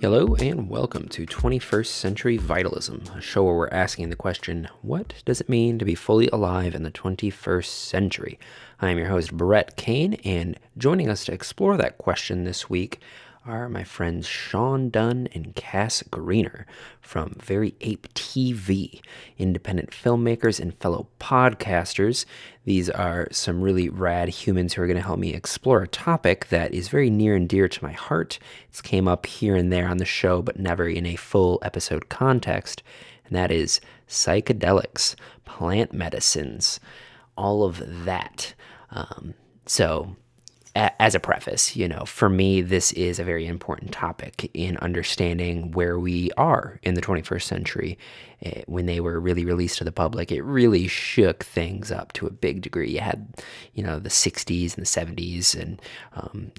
Hello and welcome to 21st Century Vitalism, a show where we're asking the question, what does it mean to be fully alive in the 21st century? I am your host, Brett Kane, and joining us to explore that question this week are my friends Sean Dunne and Cass Greener from Very Ape TV, independent filmmakers and fellow podcasters. These are some really rad humans who are going to help me explore a topic that is very near and dear to my heart. It's came up here and there on the show, but never in a full episode context, and that is psychedelics, plant medicines, all of that. So as a preface, for me, this is a very important topic in understanding where we are in the 21st century. When they were really released to the public, it really shook things up to a big degree. You had, the 60s and the 70s and,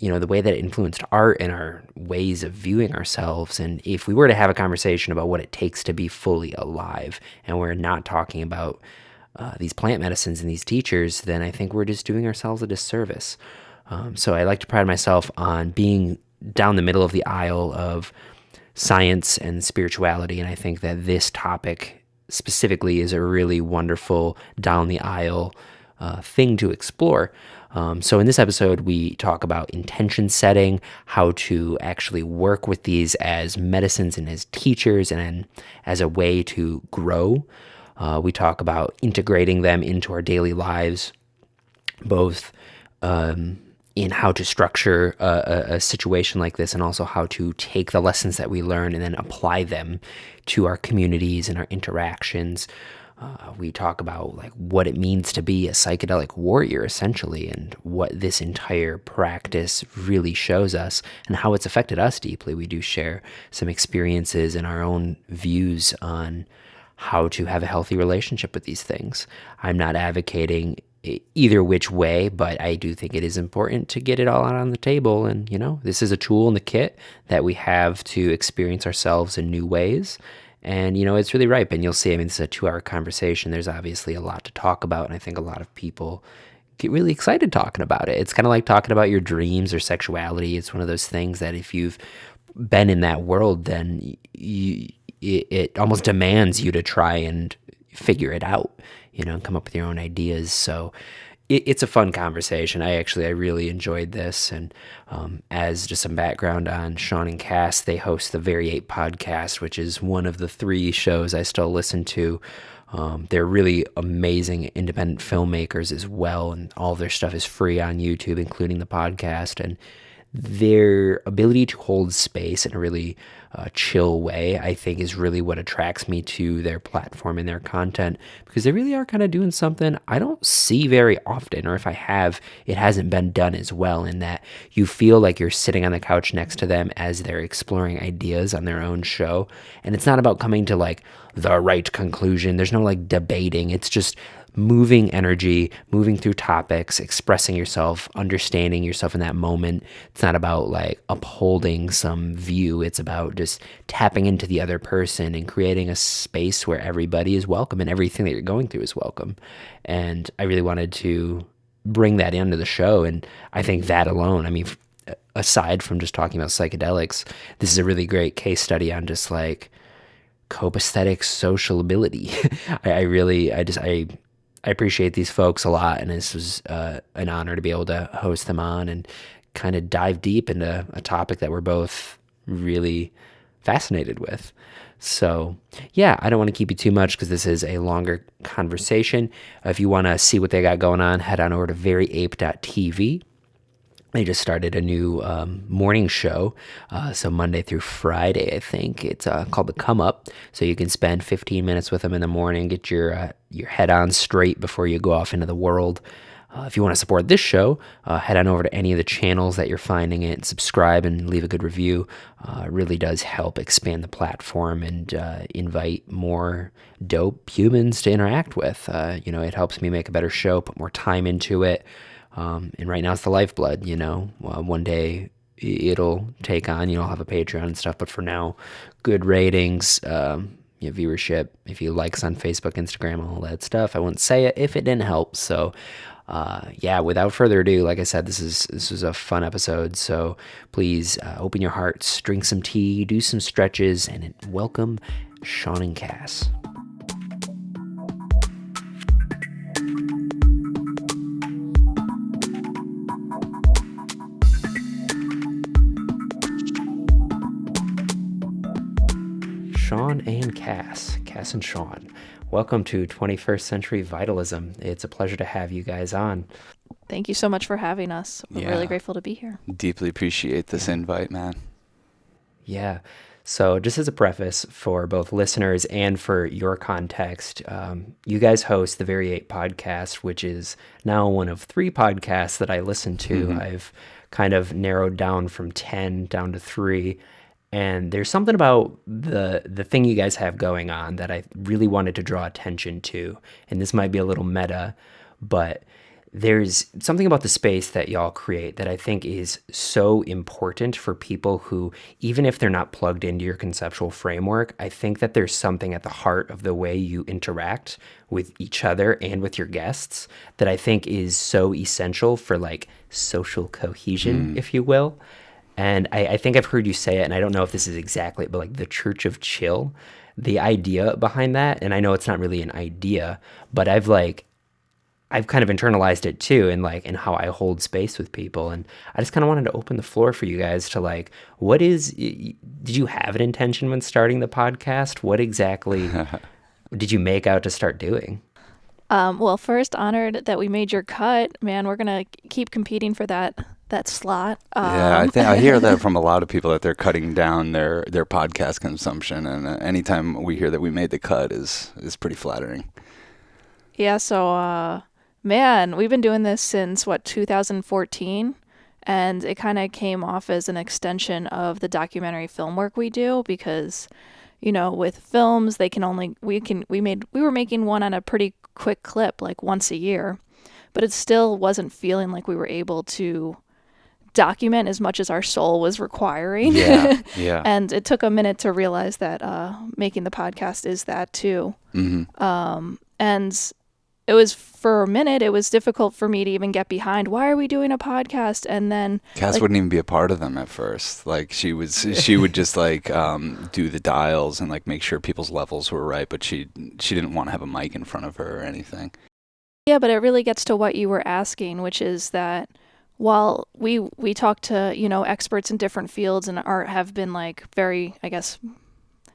the way that it influenced art and our ways of viewing ourselves. And if we were to have a conversation about what it takes to be fully alive, and we're not talking about these plant medicines and these teachers, then I think we're just doing ourselves a disservice. So I like to pride myself on being down the middle of the aisle of science and spirituality, and I think that this topic specifically is a really wonderful down the aisle thing to explore. So in this episode, we talk about intention setting, how to actually work with these as medicines and as teachers and as a way to grow. We talk about integrating them into our daily lives, both in how to structure a situation like this, and also how to take the lessons that we learn and then apply them to our communities and our interactions. We talk about what it means to be a psychedelic warrior, essentially, and what this entire practice really shows us and how it's affected us deeply. We do share some experiences and our own views on how to have a healthy relationship with these things. I'm not advocating either which way, but I do think it is important to get it all out on the table. And, this is a tool in the kit that we have to experience ourselves in new ways. And, it's really ripe. And you'll see, this is a 2-hour conversation. There's obviously a lot to talk about. And I think a lot of people get really excited talking about it. It's kind of like talking about your dreams or sexuality. It's one of those things that if you've been in that world, then it almost demands you to try and figure it out, and come up with your own ideas. So it's a fun conversation. I really enjoyed this. And as just some background on Sean and Cass, they host the Very Ape podcast, which is one of the 3 shows I still listen to. They're really amazing independent filmmakers as well, and all their stuff is free on YouTube, including the podcast. And their ability to hold space in a really chill way, I think, is really what attracts me to their platform and their content, because they really are kind of doing something I don't see very often, or if I have, it hasn't been done as well, in that you feel like you're sitting on the couch next to them as they're exploring ideas on their own show. And it's not about coming to the right conclusion. There's no debating. It's just moving energy, moving through topics, expressing yourself, understanding yourself in that moment. It's not about upholding some view. It's about just tapping into the other person and creating a space where everybody is welcome and everything that you're going through is welcome. And I really wanted to bring that into the show. And I think that alone, aside from just talking about psychedelics, this is a really great case study on just copaesthetic sociability. I appreciate these folks a lot, and this was an honor to be able to host them on and kind of dive deep into a topic that we're both really fascinated with. So, yeah, I don't want to keep you too much because this is a longer conversation. If you want to see what they got going on, head on over to veryape.tv. They just started a new morning show, so Monday through Friday, I think. It's called The Come Up, so you can spend 15 minutes with them in the morning, get your head on straight before you go off into the world. If you want to support this show, head on over to any of the channels that you're finding it, subscribe and leave a good review. It really does help expand the platform and invite more dope humans to interact with. It helps me make a better show, put more time into it. And right now it's the lifeblood, one day it'll take on, I'll have a Patreon and stuff, but for now, good ratings, viewership, if you likes on Facebook, Instagram, all that stuff. I wouldn't say it if it didn't help. So, Yeah, without further ado, like I said, this was a fun episode. So please open your hearts, drink some tea, do some stretches, and welcome Sean and Cass. Sean and Cass and Sean. Welcome to 21st Century Vitalism. It's a pleasure to have you guys on. Thank you so much for having us. We're really grateful to be here. Deeply appreciate this invite, man. Yeah. So just as a preface for both listeners and for your context, you guys host the Very 8 podcast, which is now one of 3 podcasts that I listen to. Mm-hmm. I've kind of narrowed down from 10 down to 3. And there's something about the thing you guys have going on that I really wanted to draw attention to. And this might be a little meta, but there's something about the space that y'all create that I think is so important for people who, even if they're not plugged into your conceptual framework, I think that there's something at the heart of the way you interact with each other and with your guests that I think is so essential for like social cohesion, if you will. And I think I've heard you say it, and I don't know if this is exactly, but like the Church of Chill, the idea behind that, and I know it's not really an idea, but I've kind of internalized it too, in how I hold space with people. And I just kind of wanted to open the floor for you guys to did you have an intention when starting the podcast? What exactly did you make out to start doing? Well, first, honored that we made your cut. Man, we're going to keep competing for that slot. I hear that from a lot of people that they're cutting down their podcast consumption, and anytime we hear that we made the cut is pretty flattering. Yeah, so man, we've been doing this since 2014, and it kind of came off as an extension of the documentary film work we do, because with films we were making one on a pretty quick clip, like once a year, but it still wasn't feeling like we were able to document as much as our soul was requiring. Yeah. And it took a minute to realize that making the podcast is that too. Mm-hmm. And it was, for a minute, it was difficult for me to even get behind, why are we doing a podcast? And then Cass wouldn't even be a part of them at first. Like she would just do the dials and make sure people's levels were right, but she didn't want to have a mic in front of her or anything. Yeah, but it really gets to what you were asking, which is that while we talk to, experts in different fields and have been very, I guess,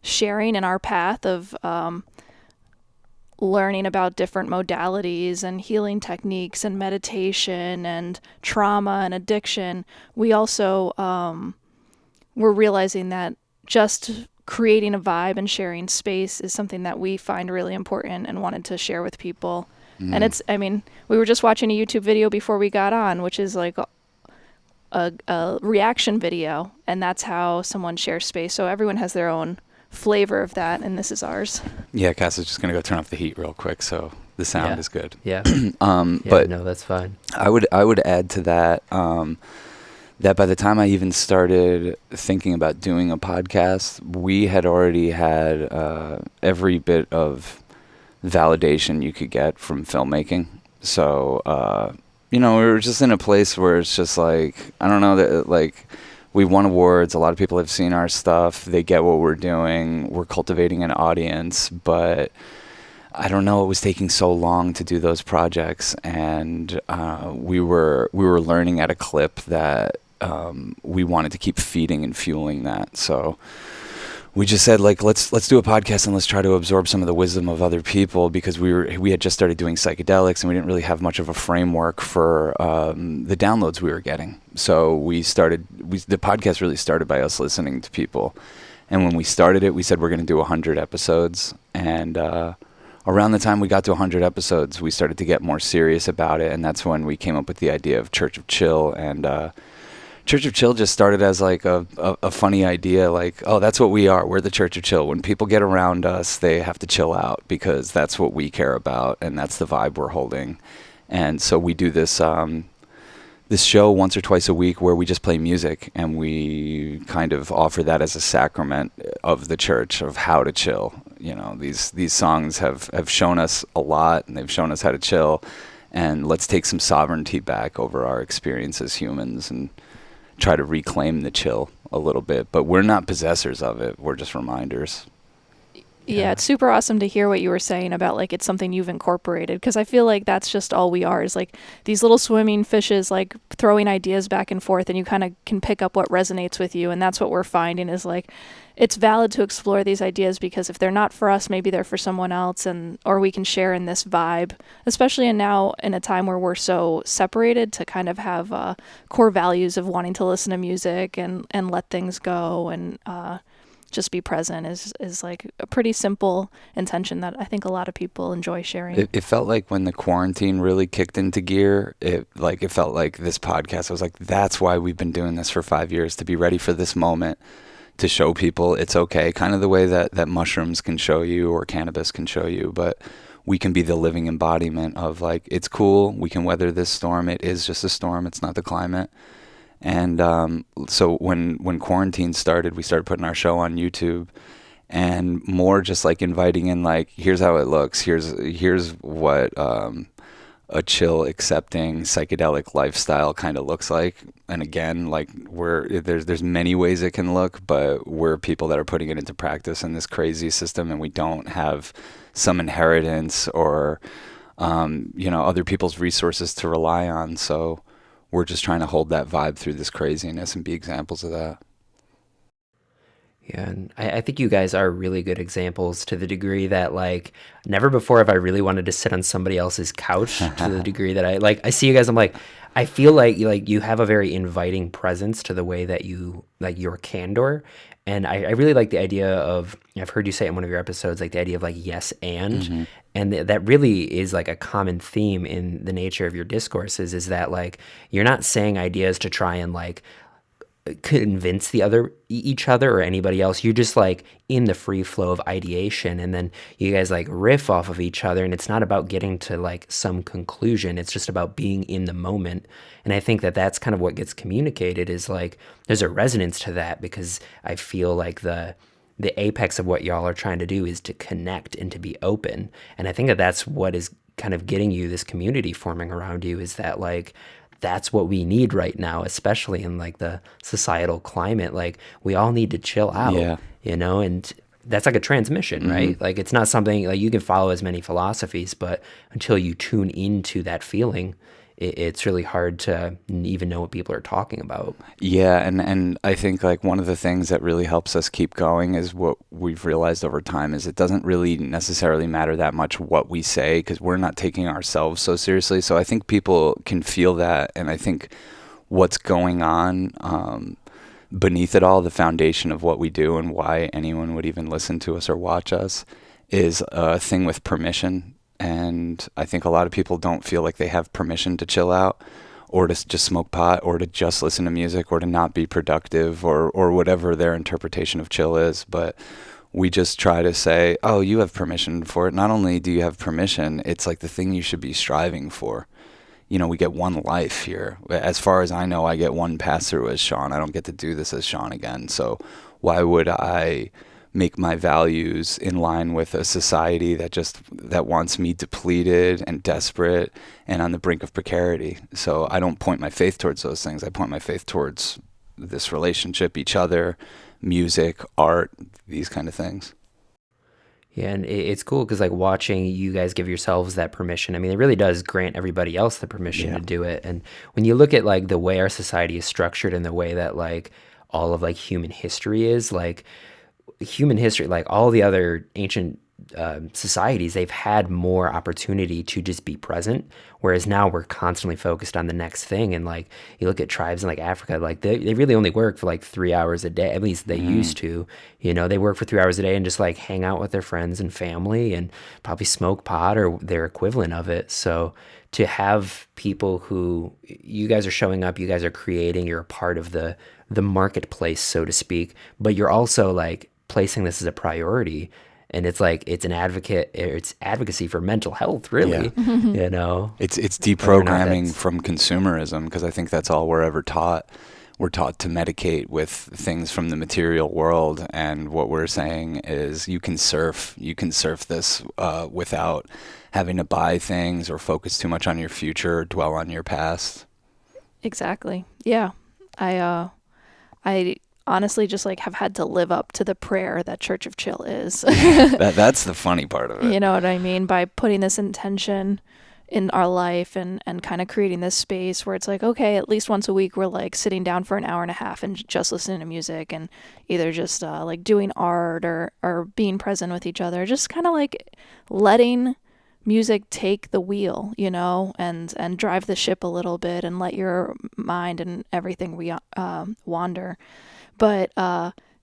sharing in our path of learning about different modalities and healing techniques and meditation and trauma and addiction, we also were realizing that just creating a vibe and sharing space is something that we find really important and wanted to share with people. And we were just watching a YouTube video before we got on, which is like a reaction video, and that's how someone shares space. So everyone has their own flavor of that, and this is ours. Yeah, Cass is just going to go turn off the heat real quick, so the sound is good. Yeah. But no, that's fine. I would add to that that by the time I even started thinking about doing a podcast, we had already had every bit of validation you could get from filmmaking. So, we were just in a place where it's just I don't know, that we won awards. A lot of people have seen our stuff. They get what we're doing. We're cultivating an audience, but I don't know, it was taking so long to do those projects. And we were learning at a clip that we wanted to keep feeding and fueling that. So we just said, let's do a podcast and let's try to absorb some of the wisdom of other people, because we had just started doing psychedelics and we didn't really have much of a framework for the downloads we were getting. So the podcast really started by us listening to people. And when we started it, we said we're going to do 100 episodes. And around the time we got to 100 episodes, we started to get more serious about it. And that's when we came up with the idea of Church of Chill. And Church of Chill just started as a funny idea, that's what we are. We're the Church of Chill. When people get around us, they have to chill out, because that's what we care about, and that's the vibe we're holding. And so we do this this show once or twice a week where we just play music, and we kind of offer that as a sacrament of the church of how to chill. These songs have shown us a lot, and they've shown us how to chill. and let's take some sovereignty back over our experience as humans and try to reclaim the chill a little bit. But we're not possessors of it. We're just reminders. Yeah, it's super awesome to hear what you were saying about like it's something you've incorporated, because I feel like that's just all we are, is like these little swimming fishes like throwing ideas back and forth, and you kind of can pick up what resonates with you. And that's what we're finding is like it's valid to explore these ideas, because if they're not for us, maybe they're for someone else, and or we can share in this vibe, especially now in a time where we're so separated, to kind of have core values of wanting to listen to music and let things go and just be present is like a pretty simple intention that I think a lot of people enjoy sharing. It felt like when the quarantine really kicked into gear, it felt like this podcast, I was like, that's why we've been doing this for 5 years, to be ready for this moment, to show people it's okay, kind of the way that mushrooms can show you or cannabis can show you, but we can be the living embodiment of like, it's cool, we can weather this storm, it is just a storm, it's not the climate. And so when quarantine started, we started putting our show on YouTube, and more just like inviting in like, here's how it looks, here's what a chill, accepting psychedelic lifestyle kind of looks like. And again, like there's many ways it can look, but we're people that are putting it into practice in this crazy system, and we don't have some inheritance or other people's resources to rely on. So we're just trying to hold that vibe through this craziness and be examples of that. Yeah, and I think you guys are really good examples, to the degree that like never before have I really wanted to sit on somebody else's couch to the degree that I see you guys, I'm like, I feel like you have a very inviting presence to the way that you, like, your candor. And I really like the idea of, I've heard you say it in one of your episodes, like the idea of like yes and. Mm-hmm. And that really is like a common theme in the nature of your discourses, is that like you're not saying ideas to try and like convince each other or anybody else. You're just like in the free flow of ideation, and then you guys like riff off of each other, and it's not about getting to like some conclusion, it's just about being in the moment. And I think that that's kind of what gets communicated, is like there's a resonance to that, because I feel like the apex of what y'all are trying to do is to connect and to be open. And I think that that's what is kind of getting you this community forming around you, is that like that's what we need right now, especially in like the societal climate. Like we all need to chill out, and that's like a transmission, right? Mm-hmm. Like it's not something like you can follow as many philosophies, but until you tune into that feeling, it's really hard to even know what people are talking about. Yeah, and I think like one of the things that really helps us keep going is what we've realized over time is it doesn't really necessarily matter that much what we say, because we're not taking ourselves so seriously. So I think people can feel that, and I think what's going on beneath it all, the foundation of what we do and why anyone would even listen to us or watch us, is a thing with permission. And I think a lot of people don't feel like they have permission to chill out, or to just smoke pot, or to just listen to music, or to not be productive, or whatever their interpretation of chill is. But we just try to say, oh, you have permission for it. Not only do you have permission, it's like the thing you should be striving for. We get one life here. As far as I know, I get one pass through as Sean. I don't get to do this as Sean again. So why would I make my values in line with a society that wants me depleted and desperate and on the brink of precarity? So I don't point my faith towards those things. I point my faith towards this relationship, each other, music, art, these kind of things. Yeah, and it's cool because like watching you guys give yourselves that permission, I mean, it really does grant everybody else the permission to do it. And when you look at like the way our society is structured and the way that like all of like human history is, like human history, like all the other ancient societies, they've had more opportunity to just be present, whereas now we're constantly focused on the next thing. And like you look at tribes in like Africa, like they really only work for like 3 hours a day, at least they used to. They work for 3 hours a day and just like hang out with their friends and family and probably smoke pot or their equivalent of it. So to have people who, you guys are showing up, you guys are creating, you're a part of the marketplace, so to speak, but you're also like placing this as a priority. And it's like it's advocacy for mental health, really. Yeah. It's deprogramming from consumerism, because I think that's all we're ever taught. We're taught to medicate with things from the material world, and what we're saying is you can surf this without having to buy things or focus too much on your future or dwell on your past. Exactly. Yeah. I honestly just like have had to live up to the prayer that Church of Chill is. That's the funny part of it. You know what I mean? By putting this intention in our life and kind of creating this space where it's like, okay, at least once a week we're like sitting down for an hour and a half and just listening to music and either just like doing art or being present with each other, just kind of like letting music take the wheel, you know, and drive the ship a little bit and let your mind and everything wander. But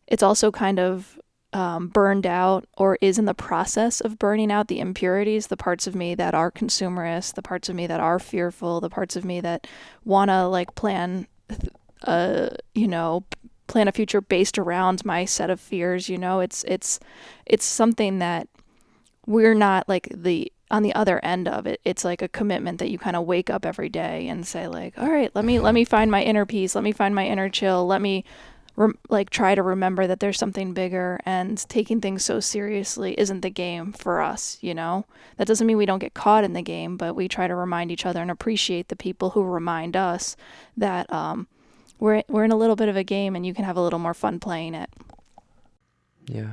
it's also kind of burned out or is in the process of burning out the impurities, the parts of me that are consumerist, the parts of me that are fearful, the parts of me that want to like plan a future based around my set of fears. You know, it's something that we're not like on the other end of it. It's like a commitment that you kind of wake up every day and say like, all right, let me find my inner peace. Let me find my inner chill. Let me try to remember that there's something bigger, and taking things so seriously isn't the game for us, you know? That doesn't mean we don't get caught in the game, but we try to remind each other and appreciate the people who remind us that we're in a little bit of a game and you can have a little more fun playing it. Yeah.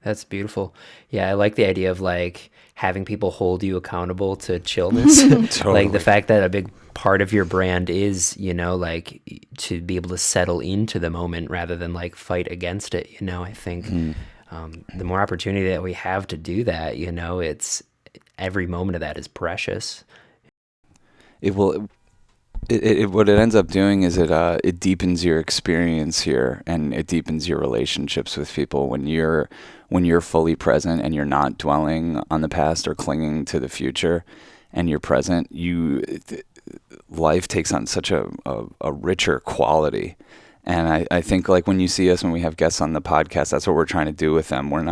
That's beautiful. Yeah, I like the idea of like having people hold you accountable to chillness. Totally. Like the fact that a big part of your brand is, you know, like to be able to settle into the moment rather than like fight against it. You know, I think the more opportunity that we have to do that, you know, it's every moment of that is precious. It will. What it ends up doing is it deepens your experience here, and it deepens your relationships with people when you're fully present and you're not dwelling on the past or clinging to the future, and you're present. Life takes on such a richer quality, and I think like when you see us when we have guests on the podcast, that's what we're trying to do with them. We're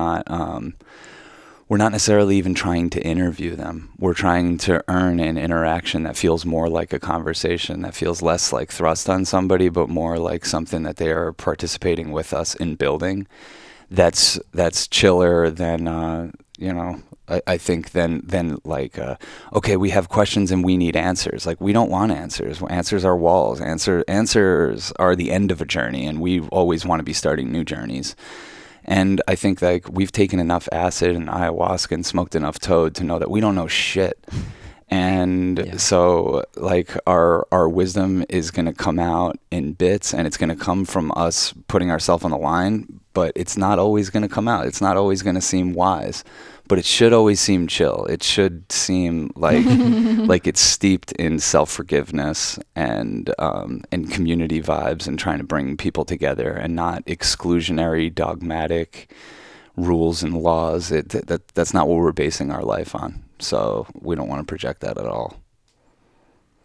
not necessarily even trying to interview them. We're trying to earn an interaction that feels more like a conversation, that feels less like thrust on somebody, but more like something that they are participating with us in building. That's chiller than, I think than like, okay, we have questions and we need answers. Like, we don't want answers. Answers are walls. Answers are the end of a journey, and we always want to be starting new journeys. And I think like we've taken enough acid and ayahuasca and smoked enough toad to know that we don't know shit. And so like our wisdom is going to come out in bits, and it's going to come from us putting ourselves on the line, but it's not always going to come out. It's not always going to seem wise, but it should always seem chill. It should seem like like it's steeped in self-forgiveness and community vibes and trying to bring people together, and not exclusionary, dogmatic rules and laws. That's not what we're basing our life on. So we don't want to project that at all.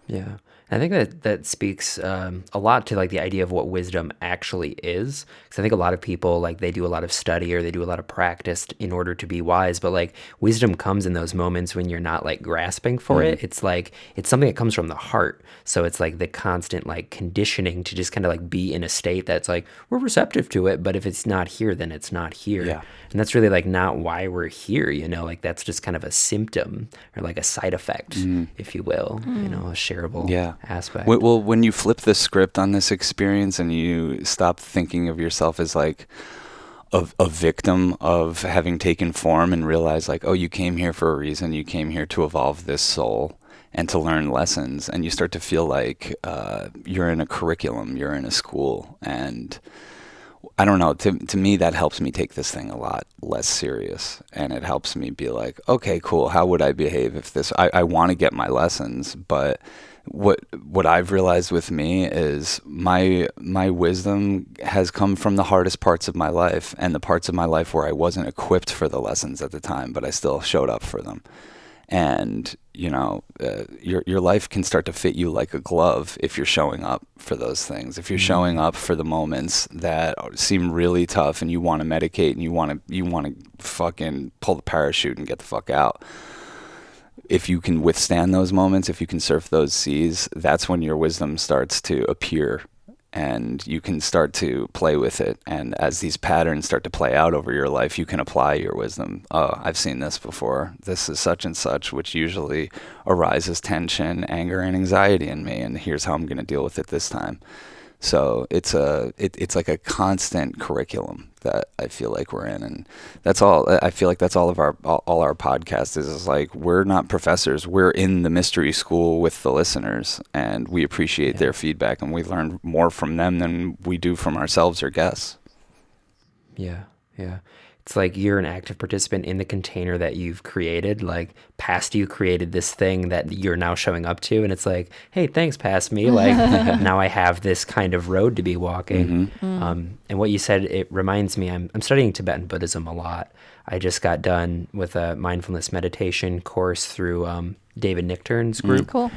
Yeah. I think that speaks a lot to like the idea of what wisdom actually is. Because I think a lot of people like they do a lot of study or they do a lot of practice in order to be wise. But like wisdom comes in those moments when you're not like grasping for it. It's like it's something that comes from the heart. So it's like the constant like conditioning to just kind of like be in a state that's like we're receptive to it. But if it's not here, then it's not here. Yeah. And that's really like not why we're here. You know, like that's just kind of a symptom or like a side effect, if you will. You know, a shareable aspect. Well, when you flip the script on this experience and you stop thinking of yourself as like a victim of having taken form and realize like, oh, you came here for a reason. You came here to evolve this soul and to learn lessons. And you start to feel like you're in a curriculum, you're in a school. And I don't know, to me, that helps me take this thing a lot less serious. And it helps me be like, okay, cool. How would I behave if this, I want to get my lessons, but what I've realized with me is my wisdom has come from the hardest parts of my life, and the parts of my life where I wasn't equipped for the lessons at the time, but I still showed up for them. And you know, your life can start to fit you like a glove if you're showing up for those things. If you're showing up for the moments that seem really tough, and you want to medicate, and you want to fucking pull the parachute and get the fuck out. If you can withstand those moments, if you can surf those seas, that's when your wisdom starts to appear and you can start to play with it. And as these patterns start to play out over your life, you can apply your wisdom. Oh, I've seen this before. This is such and such, which usually arises tension, anger, and anxiety in me. And here's how I'm going to deal with it this time. So it's like a constant curriculum that I feel like we're in, and that's all. I feel like that's all our podcast is like, we're not professors. We're in the mystery school with the listeners, and we appreciate their feedback, and we learn more from them than we do from ourselves or guests. Yeah. It's like you're an active participant in the container that you've created. Like past you created this thing that you're now showing up to, and it's like, hey, thanks, past me. Like now I have this kind of road to be walking. And what you said, it reminds me, I'm studying Tibetan Buddhism a lot. I just got done with a mindfulness meditation course through David Nichtern's group. Cool.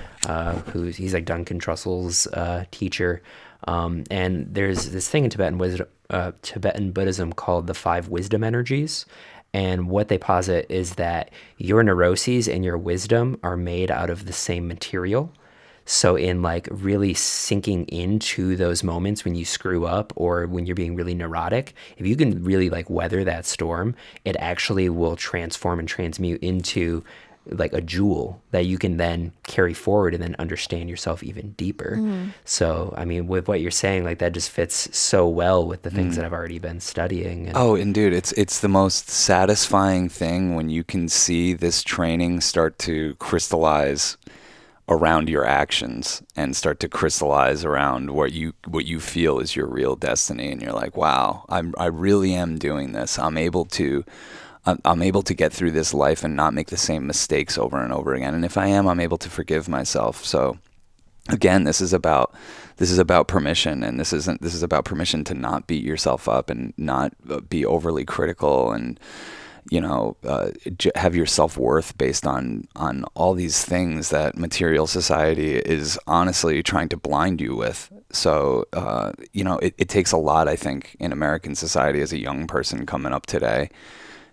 He's like Duncan Trussell's teacher. And there's this thing in Tibetan Buddhism called the 5 wisdom energies. And what they posit is that your neuroses and your wisdom are made out of the same material. So in like really sinking into those moments when you screw up or when you're being really neurotic, if you can really like weather that storm, it actually will transform and transmute into like a jewel that you can then carry forward and then understand yourself even deeper. So, I mean, with what you're saying, like that just fits so well with the things that I've already been studying. And and dude, it's the most satisfying thing when you can see this training start to crystallize around your actions and start to crystallize around what you feel is your real destiny. And you're like, wow, I really am doing this. I'm able to get through this life and not make the same mistakes over and over again. And if I am, I'm able to forgive myself. So again, this is about permission, and this is about permission to not beat yourself up and not be overly critical, and have your self-worth based on all these things that material society is honestly trying to blind you with. So it takes a lot, I think, in American society as a young person coming up today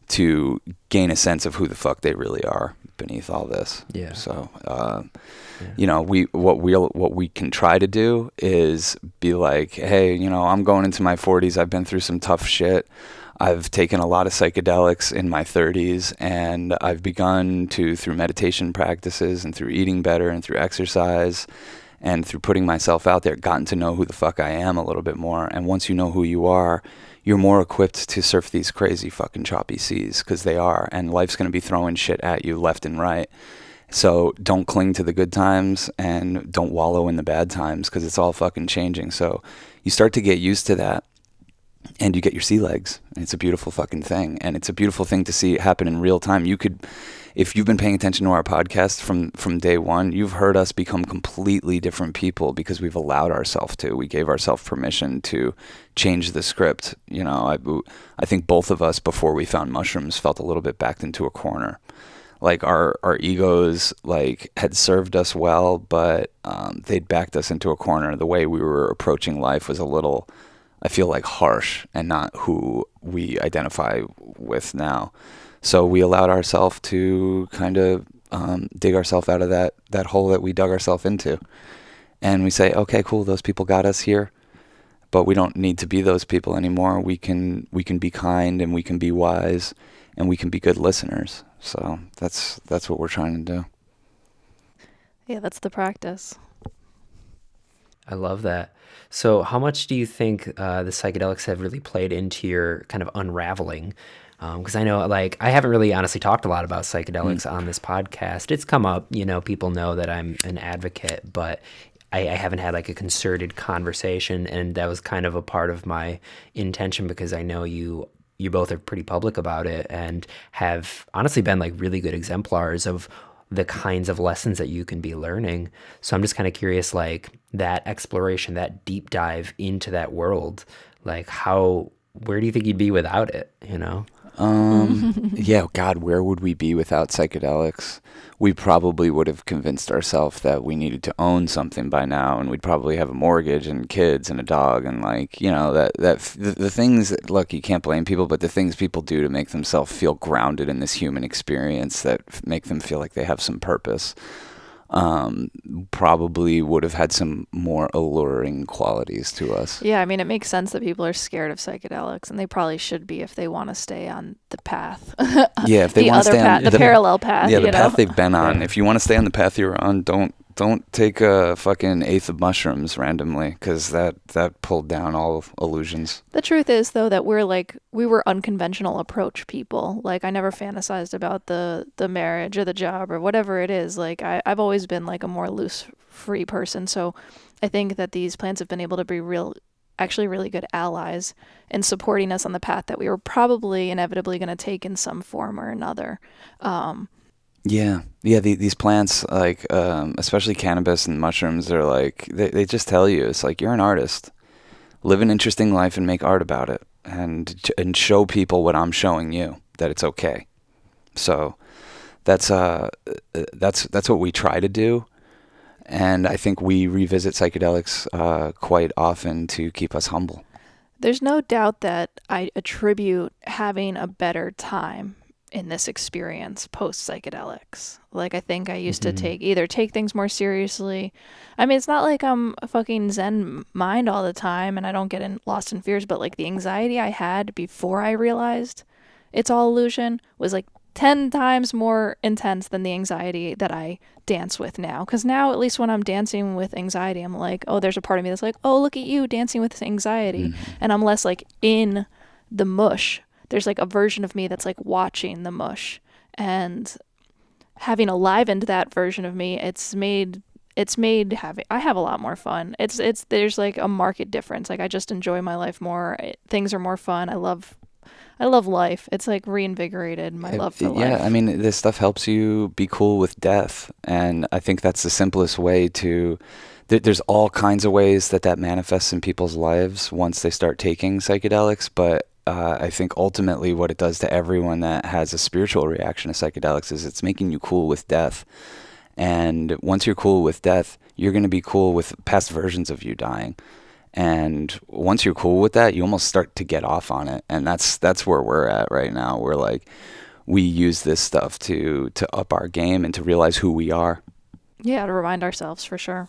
to gain a sense of who the fuck they really are beneath all this. Yeah. So, what we can try to do is be like, hey, I'm going into my 40s. I've been through some tough shit. I've taken a lot of psychedelics in my 30s, and I've begun to, through meditation practices and through eating better and through exercise and through putting myself out there, gotten to know who the fuck I am a little bit more. And once you know who you are, you're more equipped to surf these crazy fucking choppy seas, because they are, and life's going to be throwing shit at you left and right. So don't cling to the good times and don't wallow in the bad times, because it's all fucking changing. So you start to get used to that, and you get your sea legs, and it's a beautiful fucking thing. And it's a beautiful thing to see happen in real time. You could, if you've been paying attention to our podcast from day one, you've heard us become completely different people because we've allowed ourselves to. We gave ourselves permission to change the script. I think both of us, before we found mushrooms, felt a little bit backed into a corner. Like our egos had served us well, but they'd backed us into a corner. The way we were approaching life was a little, I feel like, harsh and not who we identify with now. So we allowed ourselves to kind of dig ourselves out of that hole that we dug ourselves into. And we say, okay, cool, those people got us here, but we don't need to be those people anymore. We can be kind, and we can be wise, and we can be good listeners. So that's what we're trying to do. Yeah, that's the practice. I love that. So how much do you think the psychedelics have really played into your kind of unraveling? Because I know, I haven't really honestly talked a lot about psychedelics on this podcast. It's come up, people know that I'm an advocate, but I haven't had a concerted conversation, and that was kind of a part of my intention, because I know you both are pretty public about it and have honestly been really good exemplars of the kinds of lessons that you can be learning. So I'm just kind of curious, that exploration, that deep dive into that world, where do you think you'd be without it, Yeah, God, where would we be without psychedelics? We probably would have convinced ourselves that we needed to own something by now, and we'd probably have a mortgage and kids and a dog, and the things that, look, you can't blame people, but the things people do to make themselves feel grounded in this human experience that make them feel like they have some purpose. probably would have had some more alluring qualities to us. Yeah, I mean, it makes sense that people are scared of psychedelics, and they probably should be if they want to stay on the path. Yeah, if they the want to other stay path, on the parallel path. yeah, the you path know? they've been on. Yeah. If you want to stay on the path you're on, don't take a fucking eighth of mushrooms randomly, because that pulled down all illusions. The truth is, though, that we were unconventional approach people. Like, I never fantasized about the marriage or the job or whatever it is. Like, I've always been like a more loose, free person. So I think that these plants have been able to be actually really good allies in supporting us on the path that we were probably inevitably going to take in some form or another. Yeah. These plants, like especially cannabis and mushrooms, they're like they just tell you, it's like, you're an artist. Live an interesting life and make art about it, and show people what I'm showing you, that it's okay. So that's what we try to do, and I think we revisit psychedelics quite often to keep us humble. There's no doubt that I attribute having a better time in this experience post psychedelics. Like, I think I used to take things more seriously. I mean, it's not like I'm a fucking Zen mind all the time and I don't get lost in fears, but like the anxiety I had before I realized it's all illusion was like 10 times more intense than the anxiety that I dance with now. Because now, at least when I'm dancing with anxiety, I'm like, oh, there's a part of me that's like, oh, look at you dancing with anxiety. And I'm less like in the mush. There's like a version of me that's like watching the mush, and having alivened that version of me, I have a lot more fun. There's like a marked difference. Like, I just enjoy my life more. Things are more fun. I love life. It's like reinvigorated my love for life. Yeah, I mean, this stuff helps you be cool with death, and I think that's the simplest way to. There's all kinds of ways that manifests in people's lives once they start taking psychedelics, but I think ultimately what it does to everyone that has a spiritual reaction to psychedelics is it's making you cool with death. And once you're cool with death, you're going to be cool with past versions of you dying. And once you're cool with that, you almost start to get off on it. And that's where we're at right now. We're like, we use this stuff to up our game and to realize who we are. Yeah, to remind ourselves, for sure.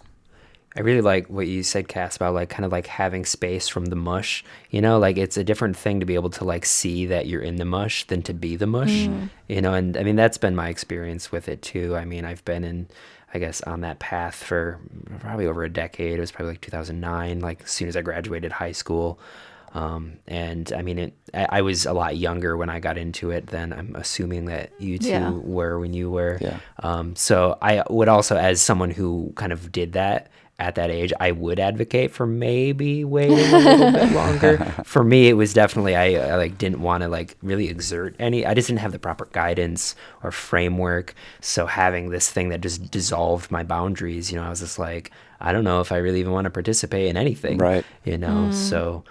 I really like what you said, Cass, about like kind of like having space from the mush. You know, like it's a different thing to be able to like see that you're in the mush than to be the mush. You know, and I mean, that's been my experience with it too. I mean, I've been I guess on that path for probably over a decade. It was probably like 2009, like as soon as I graduated high school. And I mean, I was a lot younger when I got into it than I'm assuming that you two were when you were. Yeah. So I would also, as someone who kind of did that at that age, I would advocate for maybe waiting a little bit longer. For me, it was definitely, I like didn't want to like really exert I just didn't have the proper guidance or framework. So having this thing that just dissolved my boundaries, you know, I was just like, I don't know if I really even want to participate in anything. Right. You know, so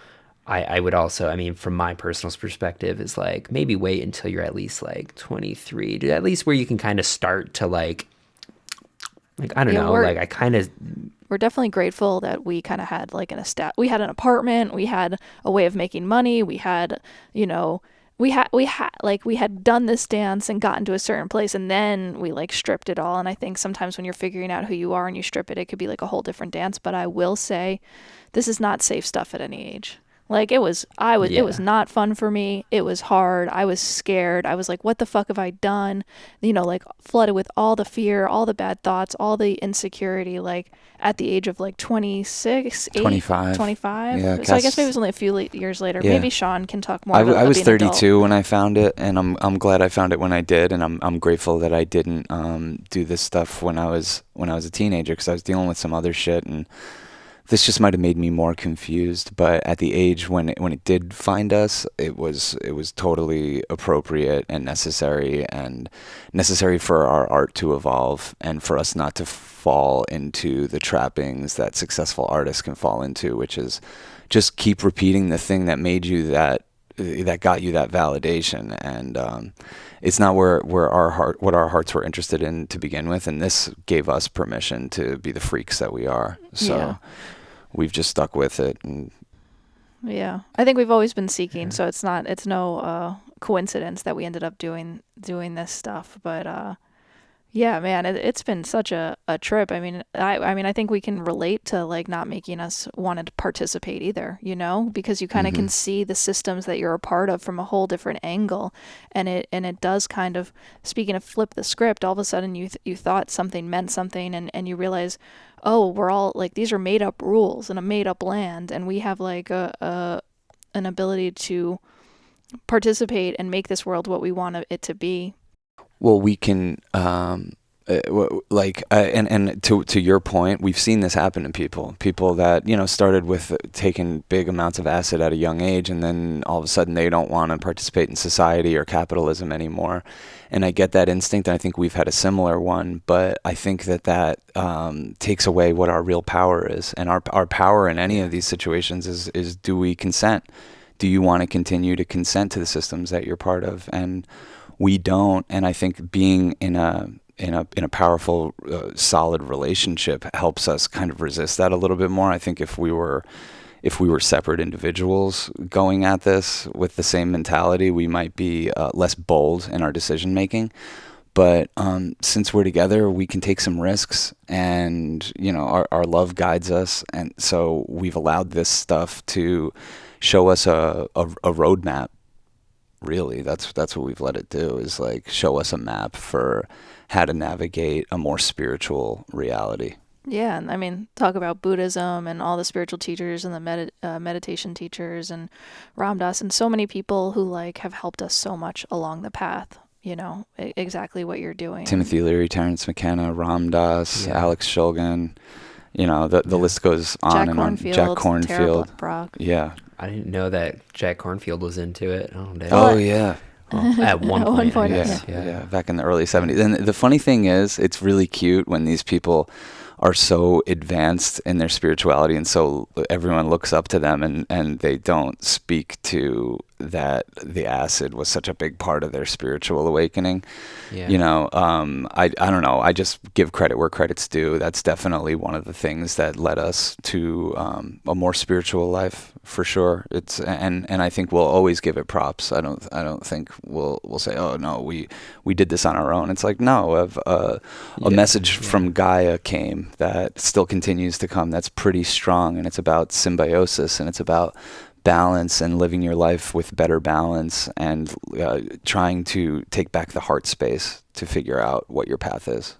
I would also, I mean, from my personal perspective, is like maybe wait until you're at least like 23, at least where you can kind of start to like I don't know, like I kind of. We're definitely grateful that we kind of had like we had an apartment, we had a way of making money, we had, you know, we had done this dance and gotten to a certain place, and then we like stripped it all. And I think sometimes when you're figuring out who you are and you strip it, it could be like a whole different dance. But I will say, this is not safe stuff at any age. Like it was not fun for me. It was hard. I was scared. I was like, what the fuck have I done? You know, like flooded with all the fear, all the bad thoughts, all the insecurity, like at the age of like 26, 25. Yeah, so I guess maybe it was only a few years later. Yeah. Maybe Sean can talk more I about was being 32 when I found it, and I'm glad I found it when I did, and I'm grateful that I didn't do this stuff when I was a teenager, because I was dealing with some other shit, and this just might have made me more confused. But at the age when it did find us, it was totally appropriate and necessary for our art to evolve, and for us not to fall into the trappings that successful artists can fall into, which is just keep repeating the thing that made you that got you that validation. And it's not what our hearts were interested in to begin with, and this gave us permission to be the freaks that we are. So we've just stuck with it. And yeah, I think we've always been seeking, so it's no coincidence that we ended up doing this stuff. But Yeah, man, it's been such a trip. I mean, I think we can relate to like not making us want to participate either, you know, because you kind of can see the systems that you're a part of from a whole different angle, and it does kind of, speaking of flip the script, all of a sudden you thought something meant something, and you realize, oh, we're all like, these are made up rules in a made up land, and we have like an ability to participate and make this world what we want it to be. Well, we can, and to your point, we've seen this happen to people that, you know, started with taking big amounts of acid at a young age, and then all of a sudden they don't want to participate in society or capitalism anymore. And I get that instinct, and I think we've had a similar one, but I think that takes away what our real power is. And our power in any of these situations is do we consent? Do you want to continue to consent to the systems that you're part of? And we don't, and I think being in a powerful, solid relationship helps us kind of resist that a little bit more. I think if we were separate individuals going at this with the same mentality, we might be less bold in our decision making. But since we're together, we can take some risks, and you know, our love guides us, and so we've allowed this stuff to show us a roadmap. Really, that's what we've let it do, is like show us a map for how to navigate a more spiritual reality. Yeah, and I mean, talk about Buddhism and all the spiritual teachers and the meditation teachers and Ram Dass and so many people who like have helped us so much along the path. You know, exactly what you're doing. Timothy Leary, Terence McKenna, Ram Dass, Alex Shulgin. You know, the list goes on and on. Jack Kornfield. Tara Brach. Yeah. I didn't know that Jack Kornfield was into it. Oh, damn. Oh, yeah. Well, at one point. Yeah, back in the early 70s. And the funny thing is, it's really cute when these people are so advanced in their spirituality, and so everyone looks up to them, and they don't speak to that the acid was such a big part of their spiritual awakening. Yeah. You know, I don't know. I just give credit where credit's due. That's definitely one of the things that led us to a more spiritual life, for sure. It's and I think we'll always give it props. I don't think we'll say, oh no, we did this on our own. It's like, no, a message from Gaia came that still continues to come. That's pretty strong, and it's about symbiosis, and it's about balance and living your life with better balance, and trying to take back the heart space to figure out what your path is.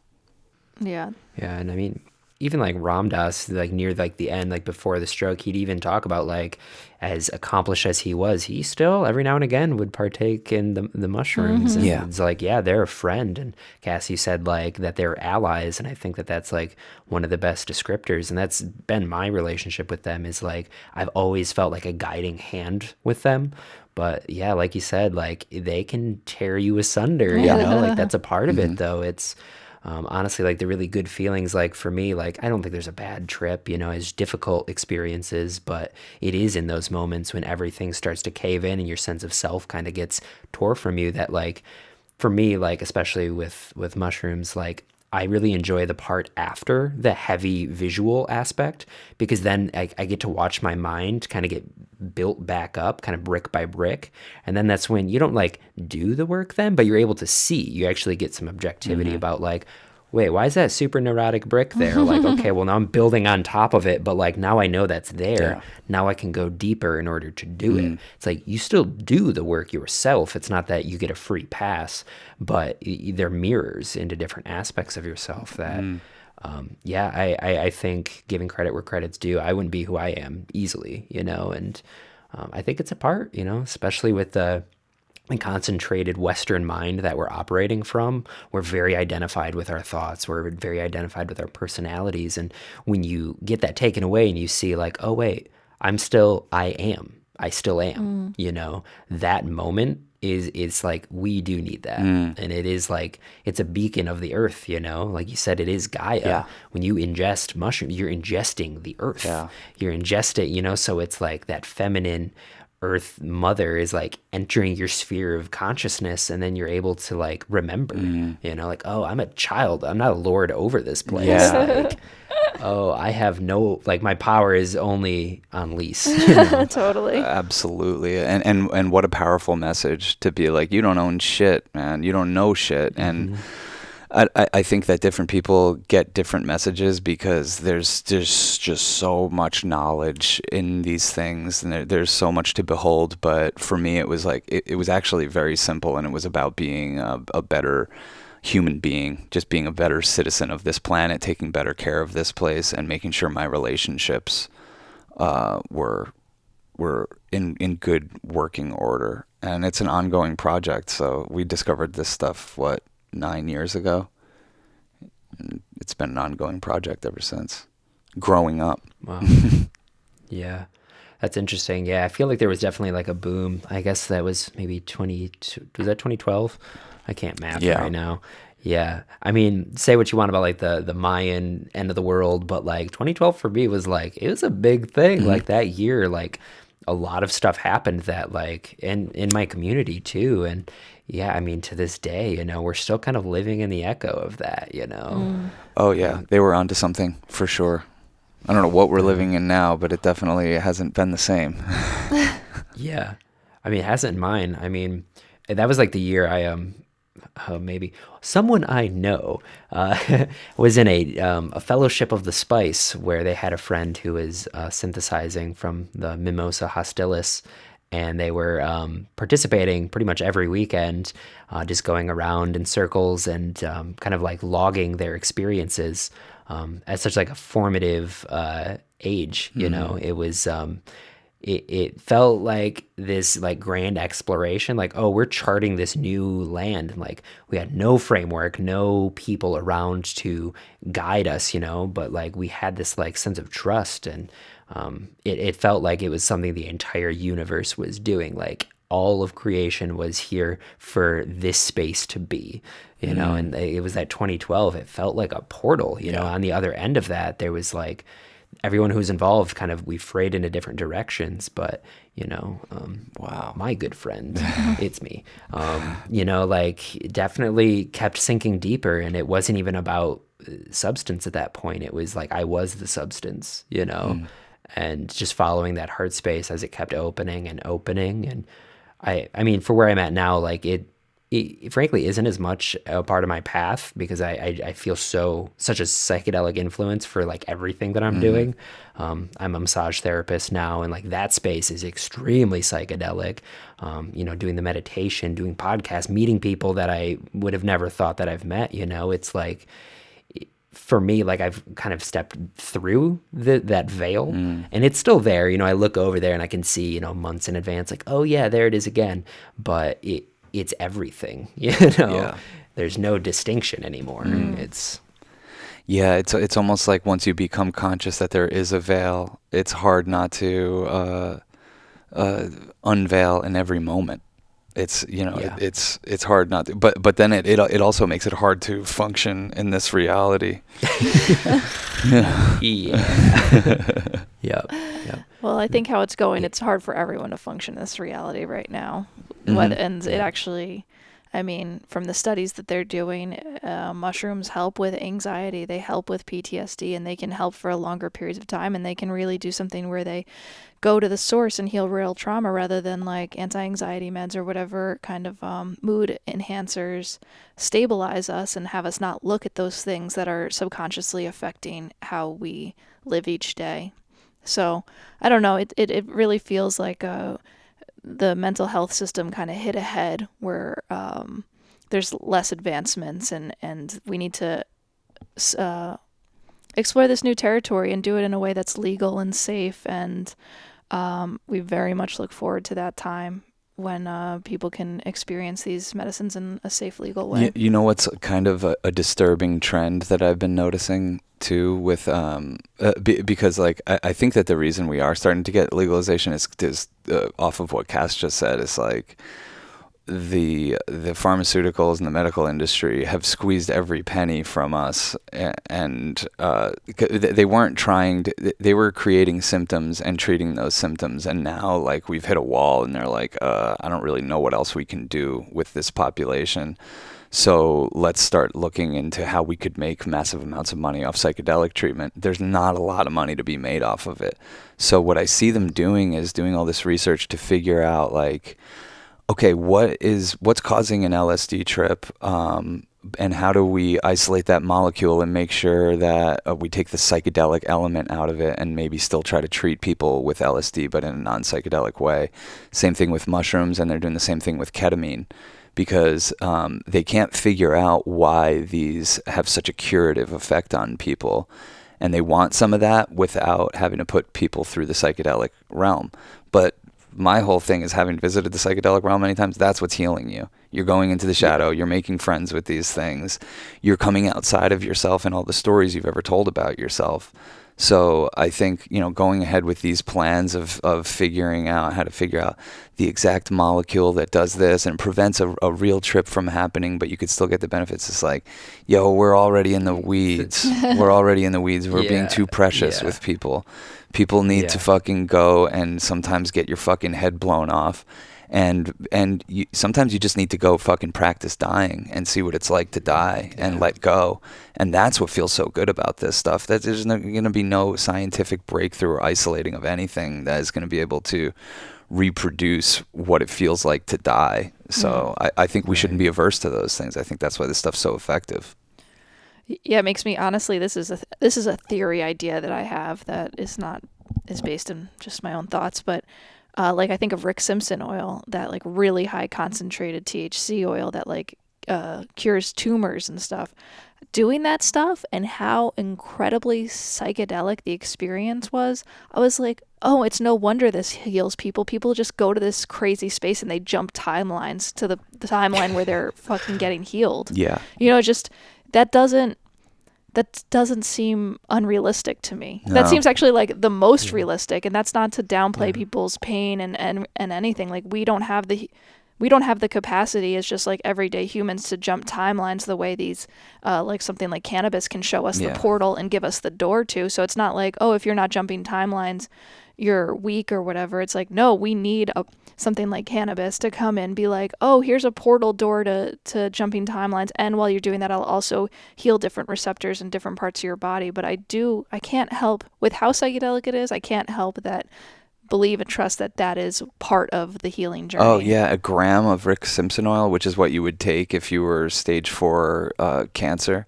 Yeah. Yeah, and I mean, even like Ram Dass, like near like the end, like before the stroke, he'd even talk about like, as accomplished as he was, he still every now and again would partake in the mushrooms. And it's like, yeah, they're a friend. And Cassie said like that they're allies, and I think that that's like one of the best descriptors. And that's been my relationship with them, is like I've always felt like a guiding hand with them. But yeah, like you said, like they can tear you asunder, you know, like that's a part of it though. It's honestly, like the really good feelings, like for me, like I don't think there's a bad trip, you know, as difficult experiences, but it is in those moments when everything starts to cave in and your sense of self kind of gets tore from you, that like for me, like especially with mushrooms, like I really enjoy the part after the heavy visual aspect, because then I get to watch my mind kind of get built back up, kind of brick by brick. And then that's when you don't like do the work then, but you're able to see, you actually get some objectivity about like, wait, why is that super neurotic brick there? Like, okay, well now I'm building on top of it, but like now I know that's there. Yeah. Now I can go deeper in order to do it. It's like you still do the work yourself. It's not that you get a free pass, but they're mirrors into different aspects of yourself that, I think giving credit where credit's due, I wouldn't be who I am easily, you know, and I think it's a part, you know, especially with the concentrated Western mind that we're operating from. We're very identified with our thoughts. We're very identified with our personalities. And when you get that taken away and you see like, oh, wait, I still am, you know, that moment is like, we do need that. And it is like, it's a beacon of the earth, you know, like you said, it is Gaia. Yeah. When you ingest mushrooms, you're ingesting the earth. Yeah. You're ingesting, you know, so it's like that feminine Earth Mother is like entering your sphere of consciousness, and then you're able to like remember, you know, like, oh, I'm a child. I'm not a lord over this place. Yeah. Like, oh, I have no, like my power is only on lease. You know? Totally. Absolutely. And what a powerful message to be like, you don't own shit, man. You don't know shit. And I think that different people get different messages because there's just so much knowledge in these things, and there's so much to behold. But for me, it was like it was actually very simple, and it was about being a better human being, just being a better citizen of this planet, taking better care of this place, and making sure my relationships were in good working order. And it's an ongoing project. So we discovered this stuff 9 years ago. And it's been an ongoing project ever since. Growing up. Wow. Yeah. That's interesting. Yeah, I feel like there was definitely like a boom. I guess that was maybe 2012? I can't math right now. Yeah. I mean, say what you want about like the Mayan end of the world, but like 2012 for me was like, it was a big thing. Mm-hmm. Like that year, like a lot of stuff happened that like in my community too. And yeah, I mean, to this day, you know, we're still kind of living in the echo of that, you know? Mm. Oh yeah. They were onto something for sure. I don't know what we're living in now, but it definitely hasn't been the same. Yeah. I mean, it hasn't in mine. I mean, that was like the year I, maybe someone I know was in a fellowship of the spice where they had a friend who was synthesizing from the Mimosa hostilis, and they were participating pretty much every weekend, just going around in circles and kind of like logging their experiences at such like a formative age. You know, it was it felt like this like grand exploration, like, oh, we're charting this new land, and like we had no framework, no people around to guide us, you know, but like we had this like sense of trust, and it felt like it was something the entire universe was doing. Like all of creation was here for this space to be, you know, and it was that 2012, it felt like a portal, you know. On the other end of that, there was like everyone who's involved kind of, we frayed into different directions, but you know, wow, my good friend, it's me, you know, like definitely kept sinking deeper, and it wasn't even about substance at that point. It was like I was the substance, you know, and just following that heart space as it kept opening and opening. And I mean, for where I'm at now, like it frankly isn't as much a part of my path, because I feel such a psychedelic influence for like everything that I'm doing. I'm a massage therapist now, and like that space is extremely psychedelic. You know, doing the meditation, doing podcasts, meeting people that I would have never thought that I've met, you know, it's like, for me, like I've kind of stepped through that veil, and it's still there. You know, I look over there and I can see, you know, months in advance, like, oh yeah, there it is again. But it's everything, you know. Yeah. There's no distinction anymore. It's almost like once you become conscious that there is a veil, it's hard not to unveil in every moment. It's, you know, it's hard not to, but then it also makes it hard to function in this reality. Yep. Well, I think how it's going, it's hard for everyone to function in this reality right now. And it actually, I mean, from the studies that they're doing, mushrooms help with anxiety, they help with PTSD, and they can help for a longer periods of time, and they can really do something where they go to the source and heal real trauma, rather than like anti-anxiety meds or whatever kind of mood enhancers stabilize us and have us not look at those things that are subconsciously affecting how we live each day. So I don't know, it really feels like the mental health system kind of hit a head where there's less advancements, and we need to explore this new territory and do it in a way that's legal and safe. And we very much look forward to that time when people can experience these medicines in a safe, legal way. You know what's kind of a disturbing trend that I've been noticing too, with because like I think that the reason we are starting to get legalization is off of what Cass just said, is like the pharmaceuticals and the medical industry have squeezed every penny from us, and they weren't trying to, they were creating symptoms and treating those symptoms, and now like we've hit a wall, and they're like, I don't really know what else we can do with this population. So let's start looking into how we could make massive amounts of money off psychedelic treatment. There's not a lot of money to be made off of it. So what I see them doing is doing all this research to figure out like, okay, what's causing an LSD trip? how do we isolate that molecule and make sure that we take the psychedelic element out of it and maybe still try to treat people with LSD but in a non-psychedelic way. Same thing with mushrooms, and they're doing the same thing with ketamine, because they can't figure out why these have such a curative effect on people, and they want some of that without having to put people through the psychedelic realm. But my whole thing is, having visited the psychedelic realm many times, that's what's healing you. You're going into the shadow, you're making friends with these things, you're coming outside of yourself and all the stories you've ever told about yourself. So I think, going ahead with these plans of figuring out how to figure out the exact molecule that does this and prevents a real trip from happening, but you could still get the benefits. It's like, we're already in the weeds. We're already in the weeds. We're being too precious with people. People need to fucking go and sometimes get your fucking head blown off. And sometimes you just need to go fucking practice dying and see what it's like to die and let go. And that's what feels so good about this stuff. That there's going to be no scientific breakthrough or isolating of anything that is going to be able to reproduce what it feels like to die. So I think we shouldn't be averse to those things. I think that's why this stuff's so effective. Yeah, it makes me, honestly, this is a theory idea that I have that is based in just my own thoughts, but I think of Rick Simpson oil, that really high concentrated THC oil that cures tumors and stuff. Doing that stuff and how incredibly psychedelic the experience was, I was like, oh, it's no wonder this heals people. People just go to this crazy space and they jump timelines to the timeline where they're fucking getting healed. Yeah. Just that doesn't seem unrealistic to me. No. That seems actually the most realistic, and that's not to downplay people's pain and anything. We don't have the capacity as just everyday humans to jump timelines the way these something like cannabis can show us the portal and give us the door to. So it's not if you're not jumping timelines, you're weak or whatever. It's no, we need something like cannabis to come in, be here's a portal door to jumping timelines, and while you're doing that, I'll also heal different receptors in different parts of your body. But I can't help with how psychedelic it is. I can't help that believe and trust that is part of the healing journey. Oh yeah, a gram of Rick Simpson oil, which is what you would take if you were stage 4 cancer.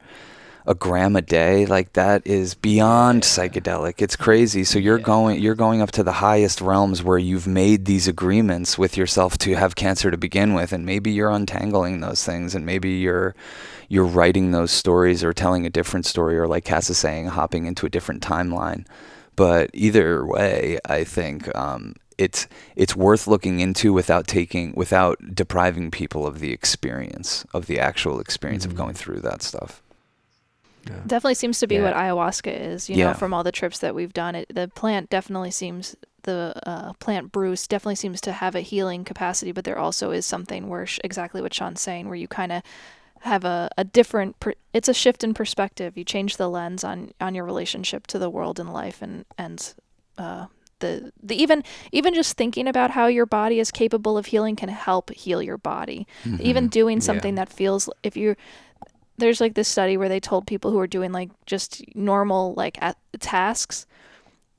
A gram a day, that is beyond psychedelic. It's crazy. So you're going up to the highest realms where you've made these agreements with yourself to have cancer to begin with, and maybe you're untangling those things, and maybe you're writing those stories or telling a different story, or like Cass is saying, hopping into a different timeline. But either way, I think it's worth looking into without depriving people of the actual experience of going through that stuff. Yeah. Definitely seems to be what ayahuasca is, from all the trips that we've done. The plant definitely seems, the plant Bruce definitely seems to have a healing capacity, but there also is something where, exactly what Sean's saying, where you kind of have a different, it's a shift in perspective. You change the lens on your relationship to the world and life, and the even just thinking about how your body is capable of healing can help heal your body. Mm-hmm. Even doing something that feels, there's this study where they told people who were doing just normal tasks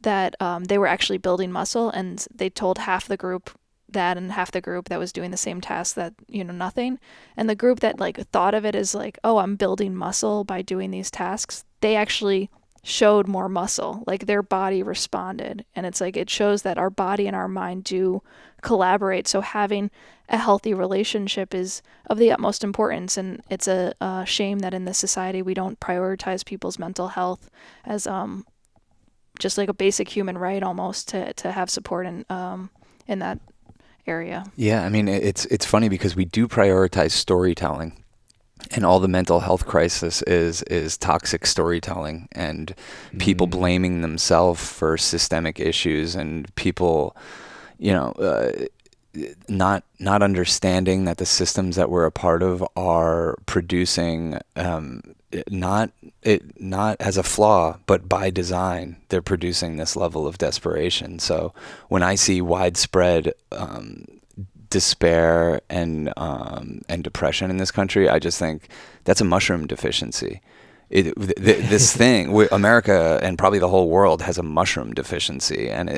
that they were actually building muscle, and they told half the group that and half the group that was doing the same task that nothing. And the group that thought of it as oh, I'm building muscle by doing these tasks, they actually showed more muscle. Their body responded, and it's it shows that our body and our mind do collaborate. So having a healthy relationship is of the utmost importance, and it's a shame that in this society we don't prioritize people's mental health as just a basic human right, almost, to have support in that area. Yeah, I mean, it's funny because we do prioritize storytelling. And all the mental health crisis is toxic storytelling and people blaming themselves for systemic issues, and people, not understanding that the systems that we're a part of are producing not as a flaw, but by design, they're producing this level of desperation. So when I see widespread despair and depression in this country, I just think that's a mushroom deficiency. This thing, America and probably the whole world has a mushroom deficiency, and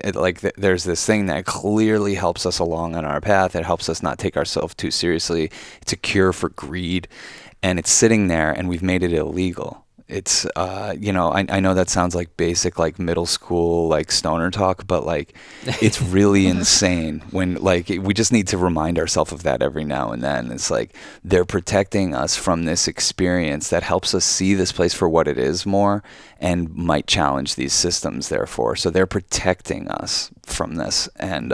there's this thing that clearly helps us along on our path. It helps us not take ourselves too seriously. It's a cure for greed, and it's sitting there, and we've made it illegal. It's I know that sounds like basic, like middle school, like stoner talk, but like it's really insane when, like, we just need to remind ourselves of that every now and then. It's like they're protecting us from this experience that helps us see this place for what it is more, and might challenge these systems therefore. So they're protecting us from this, and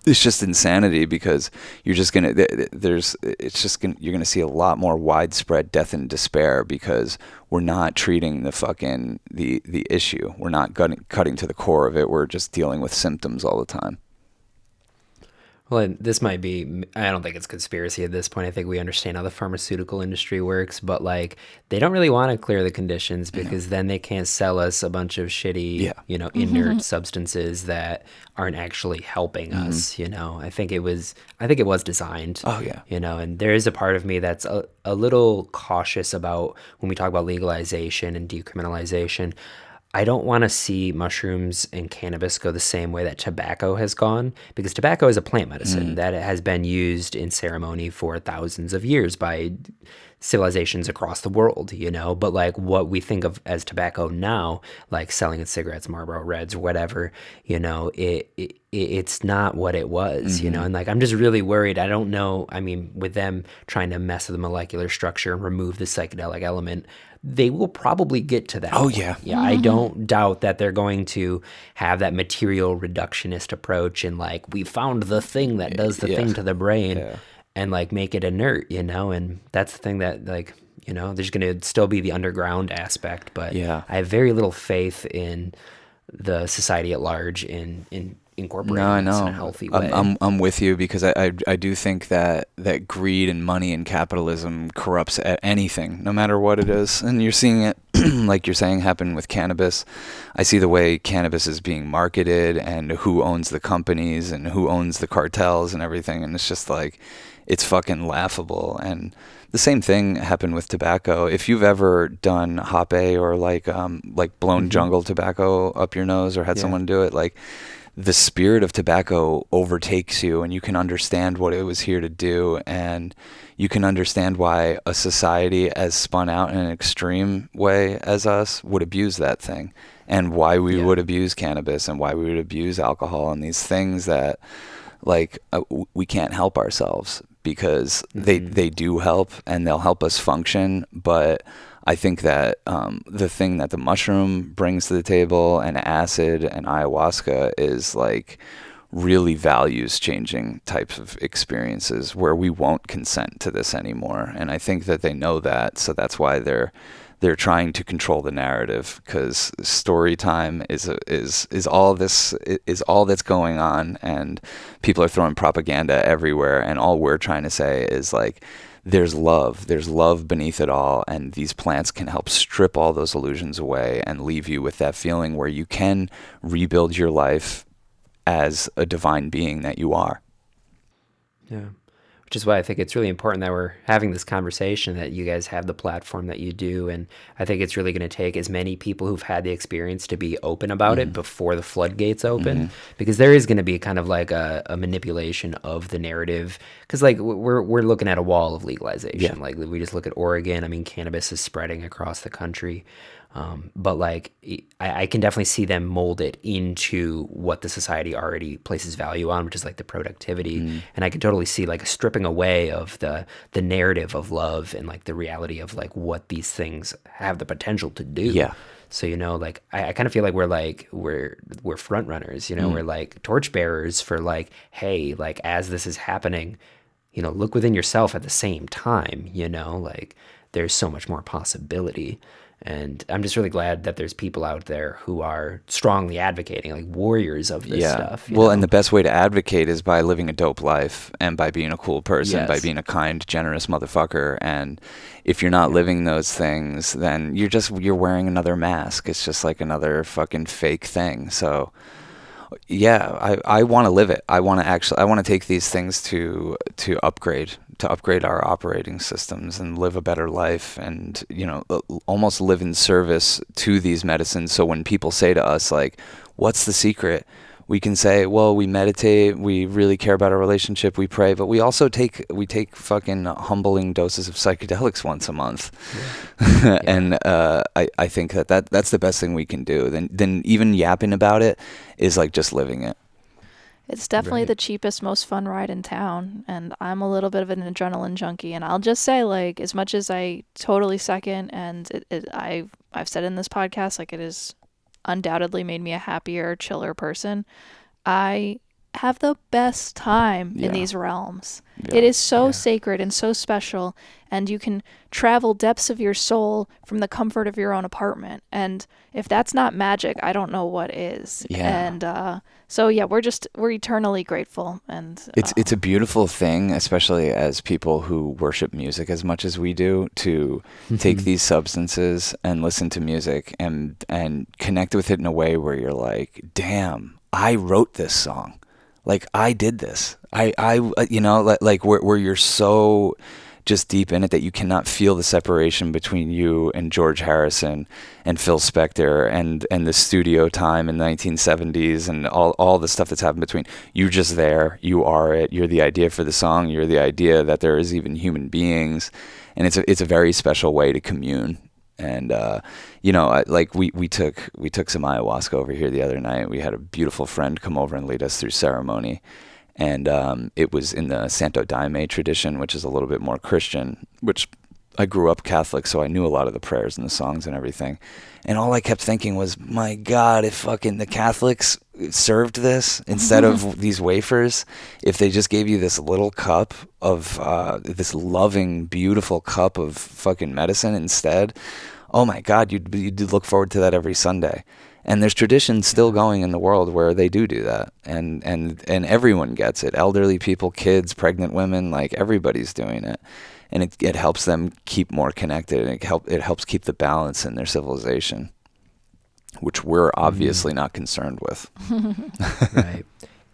it's just insanity, because you're just gonna you're gonna see a lot more widespread death and despair, because we're not treating the issue. We're not cutting to the core of it. We're just dealing with symptoms all the time. Well, and this might be, I don't think it's conspiracy at this point. I think we understand how the pharmaceutical industry works, but like they don't really want to clear the conditions, because then they can't sell us a bunch of shitty, inert substances that aren't actually helping us, I think it was designed. Oh yeah. And there is a part of me that's a little cautious about when we talk about legalization and decriminalization. I don't want to see mushrooms and cannabis go the same way that tobacco has gone, because tobacco is a plant medicine that has been used in ceremony for thousands of years by civilizations across the world, but like what we think of as tobacco now, like selling in cigarettes, Marlboro Reds, or whatever, it's not what it was, and like I'm just really worried. I don't know. I mean, with them trying to mess with the molecular structure and remove the psychedelic element, they will probably get to that. Oh, point. yeah. Yeah, I don't doubt that they're going to have that material reductionist approach and like, we found the thing that does the thing to the brain and like make it inert, and that's the thing that like, there's going to still be the underground aspect, but I have very little faith in the society at large in incorporating this in a healthy way. I'm with you, because I do think that greed and money and capitalism corrupts at anything, no matter what it is. And you're seeing it, like you're saying, happen with cannabis. I see the way cannabis is being marketed, and who owns the companies and who owns the cartels and everything. And it's just like, it's fucking laughable. And the same thing happened with tobacco. If you've ever done hape or like blown jungle tobacco up your nose, or had someone do it, like, the spirit of tobacco overtakes you, and you can understand what it was here to do, and you can understand why a society as spun out in an extreme way as us would abuse that thing, and why we would abuse cannabis, and why we would abuse alcohol, and these things that like we can't help ourselves, because they do help, and they'll help us function. But I think that the thing that the mushroom brings to the table, and acid and ayahuasca, is like really values changing types of experiences where we won't consent to this anymore. And I think that they know that, so that's why they're trying to control the narrative, because story time is all that's going on, and people are throwing propaganda everywhere, and all we're trying to say is like, there's love beneath it all, and these plants can help strip all those illusions away and leave you with that feeling where you can rebuild your life as a divine being that you are. Yeah. Which is why I think it's really important that we're having this conversation, that you guys have the platform that you do. And I think it's really going to take as many people who've had the experience to be open about it before the floodgates open, because there is going to be kind of like a manipulation of the narrative. Because like we're looking at a wall of legalization. Like we just look at Oregon. I mean, cannabis is spreading across the country. But like, I can definitely see them mold it into what the society already places value on, which is like the productivity. And I can totally see like a stripping away of the narrative of love and like the reality of like what these things have the potential to do. Yeah. So, like I kind of feel like we're front runners, we're like torchbearers for like, hey, like as this is happening, look within yourself at the same time, like there's so much more possibility. And I'm just really glad that there's people out there who are strongly advocating, like warriors of this stuff. Well, and the best way to advocate is by living a dope life, and by being a cool person, by being a kind, generous motherfucker. And if you're not living those things, then you're wearing another mask. It's just like another fucking fake thing. So I want to live it. I want to take these things to upgrade our operating systems and live a better life, and almost live in service to these medicines. So when people say to us like, what's the secret, we can say, well, we meditate, we really care about our relationship, we pray, but we also take fucking humbling doses of psychedelics once a month. Yeah. And I think that's the best thing we can do. Then even yapping about it is like just living it. It's definitely the cheapest, most fun ride in town, and I'm a little bit of an adrenaline junkie, and I'll just say, like, as much as I totally second, and I've said in this podcast, like, it has undoubtedly made me a happier, chiller person, I have the best time in these realms. Yeah. It is so sacred and so special, and you can travel depths of your soul from the comfort of your own apartment. And if that's not magic, I don't know what is. Yeah. And so yeah, we're eternally grateful. And it's a beautiful thing, especially as people who worship music as much as we do, to take these substances and listen to music and connect with it in a way where you're like, damn, I wrote this song. Like, I did this. I you know, like where you're so just deep in it that you cannot feel the separation between you and George Harrison and Phil Spector and the studio time in the 1970s and all the stuff that's happened between. You're just there. You are it. You're the idea for the song. You're the idea that there is even human beings. And it's a very special way to commune. And you know, like we took some ayahuasca over here the other night. We had a beautiful friend come over and lead us through ceremony, and it was in the Santo Daime tradition, which is a little bit more Christian. Which I grew up Catholic, so I knew a lot of the prayers and the songs and everything. And all I kept thinking was, my God, if fucking the Catholics served this instead of these wafers, if they just gave you this little cup of this loving, beautiful cup of fucking medicine instead, oh my God, you'd look forward to that every Sunday. And there's traditions still going in the world where they do that, and everyone gets it. Elderly people, kids, pregnant women, like everybody's doing it. And it helps them keep more connected, and it helps keep the balance in their civilization, which we're obviously not concerned with. Right.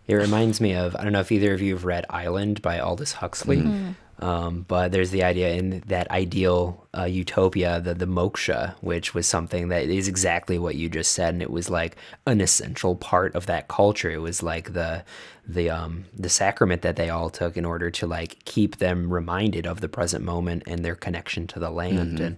It reminds me of, I don't know if either of you have read Island by Aldous Huxley, but there's the idea in that ideal utopia, the moksha, which was something that is exactly what you just said, and it was like an essential part of that culture. It was like the sacrament that they all took in order to like keep them reminded of the present moment and their connection to the land. And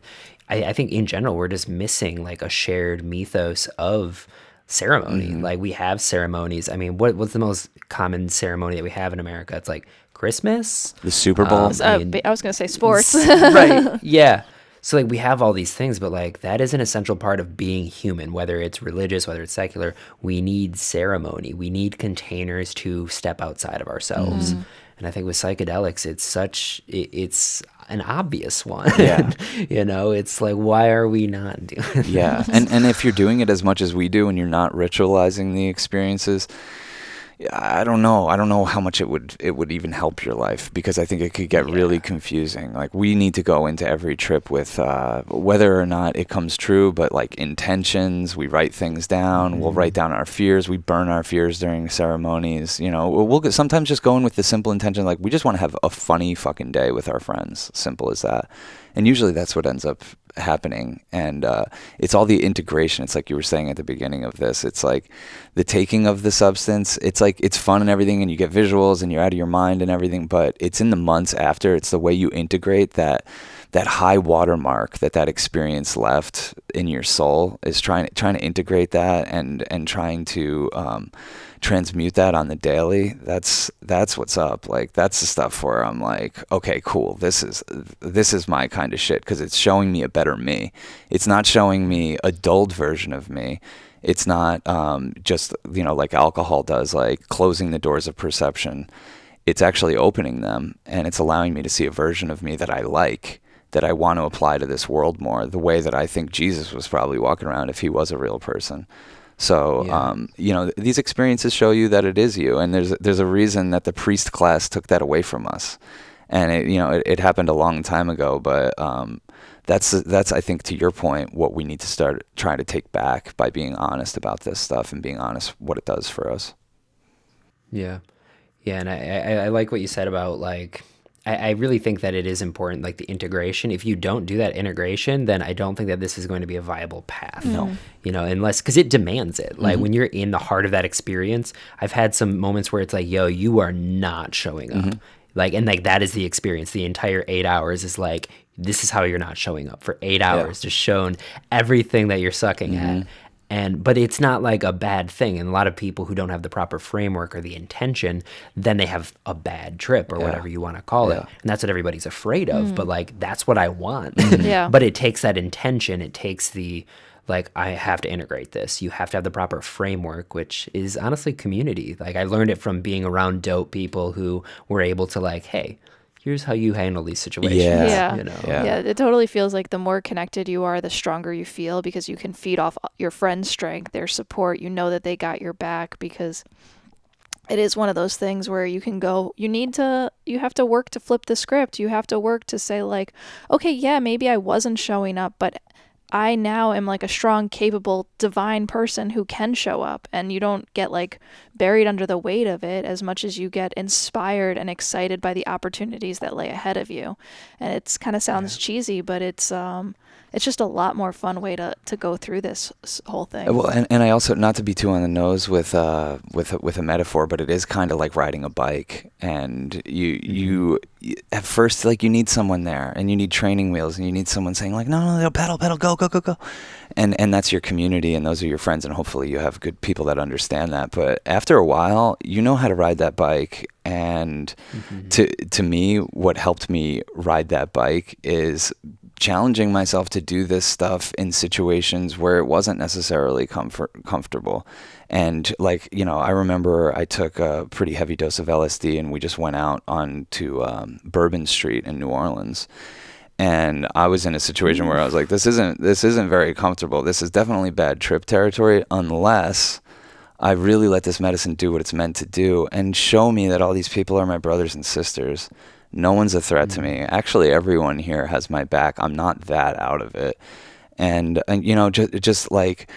I think in general we're just missing like a shared mythos of ceremony. Like, we have ceremonies. I mean, what's the most common ceremony that we have in America? It's like Christmas, the Super Bowl. I was gonna say sports. Right. Yeah. So like we have all these things, but like that is an essential part of being human, whether it's religious, whether it's secular. We need ceremony. We need containers to step outside of ourselves. And I think with psychedelics, it's an obvious one. Yeah. You know, it's like, why are we not doing that? Yeah. And if you're doing it as much as we do and you're not ritualizing the experiences, I don't know how much it would even help your life, because I think it could get really confusing. Like, we need to go into every trip with whether or not it comes true, but like intentions. We write things down. We'll write down our fears. We burn our fears during ceremonies. You know, we'll sometimes just go in with the simple intention, like, we just want to have a funny fucking day with our friends. Simple as that. And usually that's what ends up happening. And it's all the integration. It's like you were saying at the beginning of this. It's like the taking of the substance. It's like, it's fun and everything, and you get visuals and you're out of your mind and everything, but it's in the months after. It's the way you integrate that high watermark that experience left in your soul, is trying to integrate that and trying to transmute that on the daily. That's what's up. Like, that's the stuff where I'm like, okay, cool, this is my kind of shit, because it's showing me a better me. It's not showing me a dulled version of me. It's not just, you know, like alcohol does, like closing the doors of perception. It's actually opening them, and it's allowing me to see a version of me that I like, that I want to apply to this world more, the way that I think Jesus was probably walking around if he was a real person. So, you know, these experiences show you that it is you, and there's a reason that the priest class took that away from us, and it happened a long time ago. But that's I think, to your point, what we need to start trying to take back by being honest about this stuff and being honest what it does for us. Yeah, and I like what you said about, like, I really think that it is important, like the integration. If you don't do that integration, then I don't think that this is going to be a viable path. No. You know, unless, because it demands it. Like when you're in the heart of that experience, I've had some moments where it's like, yo, you are not showing up. Like, and like that is the experience. The entire 8 hours is like, this is how you're not showing up for 8 hours, just shown everything that you're sucking at. But it's not like a bad thing. And a lot of people who don't have the proper framework or the intention, then they have a bad trip or whatever you want to call it. And that's what everybody's afraid of. But like, that's what I want. But it takes that intention. It takes the, like, I have to integrate this. You have to have the proper framework, which is honestly community. Like, I learned it from being around dope people who were able to like, hey, here's how you handle these situations. You know? Yeah, it totally feels like the more connected you are, the stronger you feel, because you can feed off your friend's strength, their support. You know that they got your back, because it is one of those things where you can go, you have to work to flip the script. You have to work to say like, okay, yeah, maybe I wasn't showing up, but I now am like a strong, capable, divine person who can show up, and you don't get like buried under the weight of it as much as you get inspired and excited by the opportunities that lay ahead of you. And it's kind of sounds cheesy, but it's just a lot more fun way to go through this whole thing. Well, and I also, not to be too on the nose with a metaphor, but it is kind of like riding a bike, and you at first, like, you need someone there, and you need training wheels, and you need someone saying like, no, pedal, go, and that's your community, and those are your friends, and hopefully you have good people that understand that. But after a while, you know how to ride that bike, and to me, what helped me ride that bike is challenging myself to do this stuff in situations where it wasn't necessarily comfortable. And like, you know, I remember I took a pretty heavy dose of LSD, and we just went out onto Bourbon Street in New Orleans. And I was in a situation where I was like, this isn't very comfortable. This is definitely bad trip territory, unless I really let this medicine do what it's meant to do and show me that all these people are my brothers and sisters. No one's a threat to me. Actually, everyone here has my back. I'm not that out of it. And you know, just like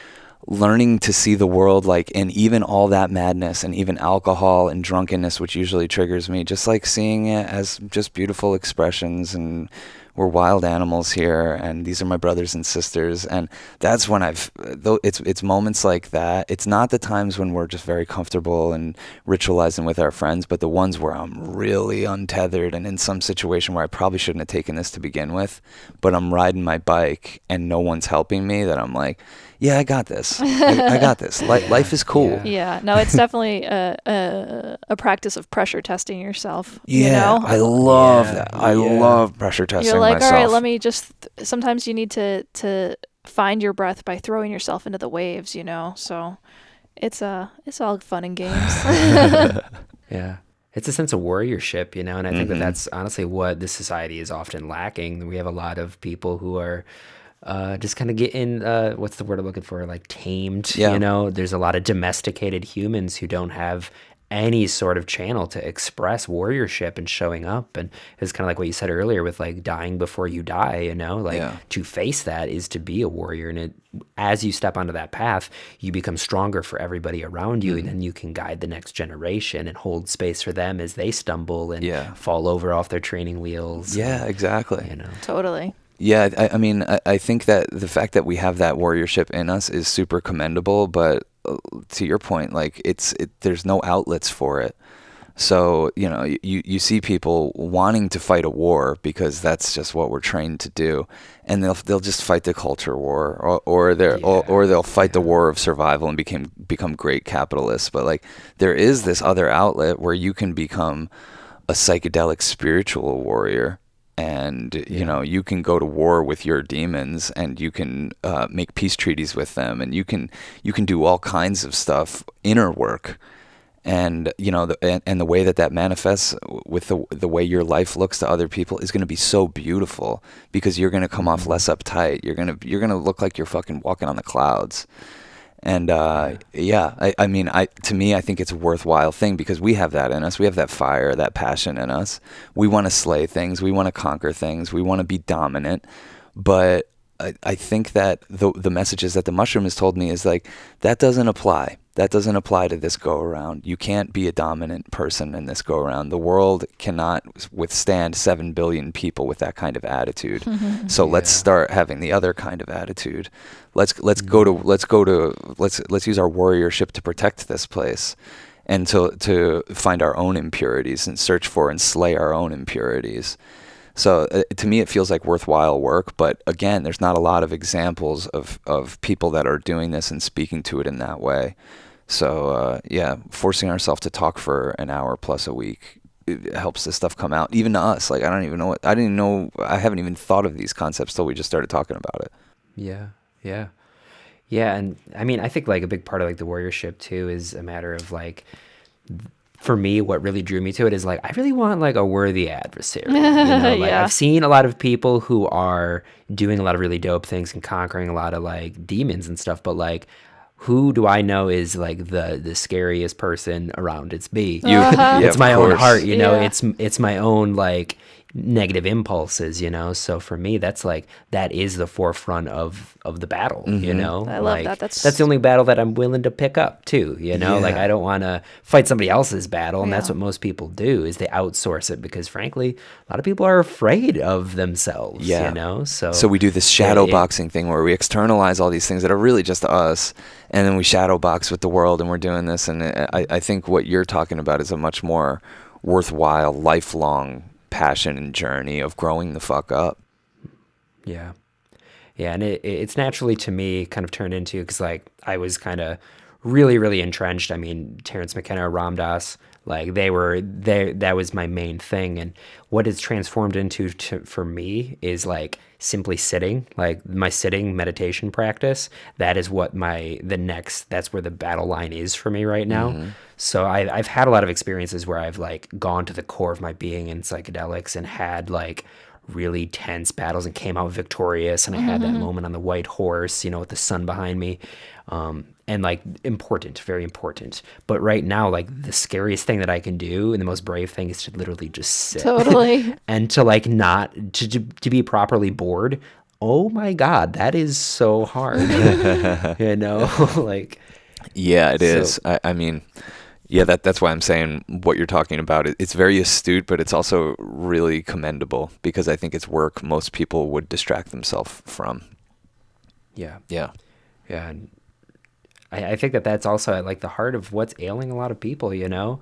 learning to see the world, like, and even all that madness and even alcohol and drunkenness, which usually triggers me, just like seeing it as just beautiful expressions, and we're wild animals here, and these are my brothers and sisters. And that's when it's moments like that. It's not the times when we're just very comfortable and ritualizing with our friends, but the ones where I'm really untethered and in some situation where I probably shouldn't have taken this to begin with, but I'm riding my bike and no one's helping me, that I'm like, yeah, I got this. I got this. Life is cool. Yeah. No, it's definitely a practice of pressure testing yourself. Yeah, you know? I love that. I love pressure testing myself. You're like, all right, let me just. Sometimes you need to find your breath by throwing yourself into the waves. You know, so it's all fun and games. Yeah. It's a sense of warriorship, you know, and I think that's honestly what this society is often lacking. We have a lot of people who are just kind of getting, what's the word I'm looking for? Like tamed, you know? There's a lot of domesticated humans who don't have any sort of channel to express warriorship and showing up. And it's kind of like what you said earlier with like dying before you die, you know? Like to face that is to be a warrior. And as you step onto that path, you become stronger for everybody around you, and then you can guide the next generation and hold space for them as they stumble and fall over off their training wheels. Yeah, exactly. You know? Totally. Yeah, I mean, I think that the fact that we have that warriorship in us is super commendable, but to your point, like there's no outlets for it. So, you know, you see people wanting to fight a war because that's just what we're trained to do, and they'll just fight the culture war, or they'll fight the war of survival and become great capitalists. But like, there is this other outlet where you can become a psychedelic spiritual warrior. And, you know, you can go to war with your demons, and you can make peace treaties with them, and you can do all kinds of stuff, inner work. And, you know, the way that manifests with the way your life looks to other people is going to be so beautiful, because you're going to come off less uptight. You're going to look like you're fucking walking on the clouds. And I mean, to me, I think it's a worthwhile thing, because we have that in us. We have that fire, that passion in us. We want to slay things. We want to conquer things. We want to be dominant. But I think that the messages that the mushroom has told me is like, that doesn't apply. That doesn't apply to this go around. You can't be a dominant person in this go around. The world cannot withstand 7 billion people with that kind of attitude. So let's start having the other kind of attitude. Let's use our warriorship to protect this place, and to find our own impurities and search for and slay our own impurities. So to me, it feels like worthwhile work. But again, there's not a lot of examples of people that are doing this and speaking to it in that way. So forcing ourselves to talk for an hour plus a week, it helps this stuff come out. Even to us, like I haven't even thought of these concepts till we just started talking about it. Yeah. And I mean, I think like a big part of like the warriorship too is a matter of like, for me, what really drew me to it is like, I really want like a worthy adversary. You know, like I've seen a lot of people who are doing a lot of really dope things and conquering a lot of like demons and stuff, but like, who do I know is like the scariest person around? It's me. It's my own heart, you know, it's my own like negative impulses, you know. So for me, that's like, that is the forefront of the battle, you know. I like, love that. That's the only battle that I'm willing to pick up too, you know. Like I don't want to fight somebody else's battle, and that's what most people do, is they outsource it, because frankly, a lot of people are afraid of themselves, you know. So we do this shadow boxing thing where we externalize all these things that are really just us, and then we shadow box with the world, and we're doing this. And I think what you're talking about is a much more worthwhile, lifelong passion and journey of growing the fuck up. Yeah, and it's naturally to me kind of turned into, because like I was kind of really entrenched. I mean, Terrence McKenna, Ram Dass, like that was my main thing. And what it's transformed into for me is like simply sitting, like my sitting meditation practice. That is what that's where the battle line is for me right now. So I've had a lot of experiences where I've like gone to the core of my being in psychedelics and had like really tense battles and came out victorious. And I had that moment on the white horse, you know, with the sun behind me. And like very important. But right now, like the scariest thing that I can do and the most brave thing is to literally just sit. Totally. And to like not, to be properly bored. Oh my God, that is so hard. You know, like. Yeah, it is. I mean, yeah, that's why I'm saying what you're talking about. It's very astute, but it's also really commendable, because I think it's work most people would distract themselves from. Yeah. And I think that's also at like the heart of what's ailing a lot of people, you know.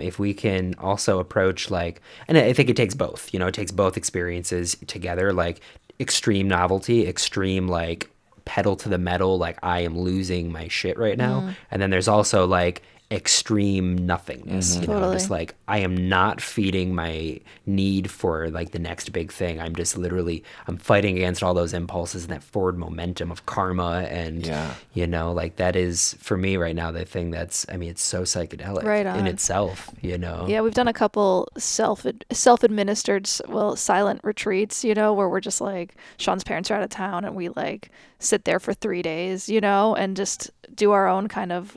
If we can also approach like, and I think it takes both, you know, it takes both experiences together, like extreme novelty, extreme like pedal to the metal, like I am losing my shit right now. And then there's also like extreme nothingness, you know, just like I am not feeding my need for like the next big thing. I'm just literally, I'm fighting against all those impulses and that forward momentum of karma. And, you know, like that is for me right now, the thing that's, I mean, it's so psychedelic in itself, you know? Yeah, we've done a couple self-administered, silent retreats, you know, where we're just like, Sean's parents are out of town and we like sit there for 3 days, you know, and just do our own kind of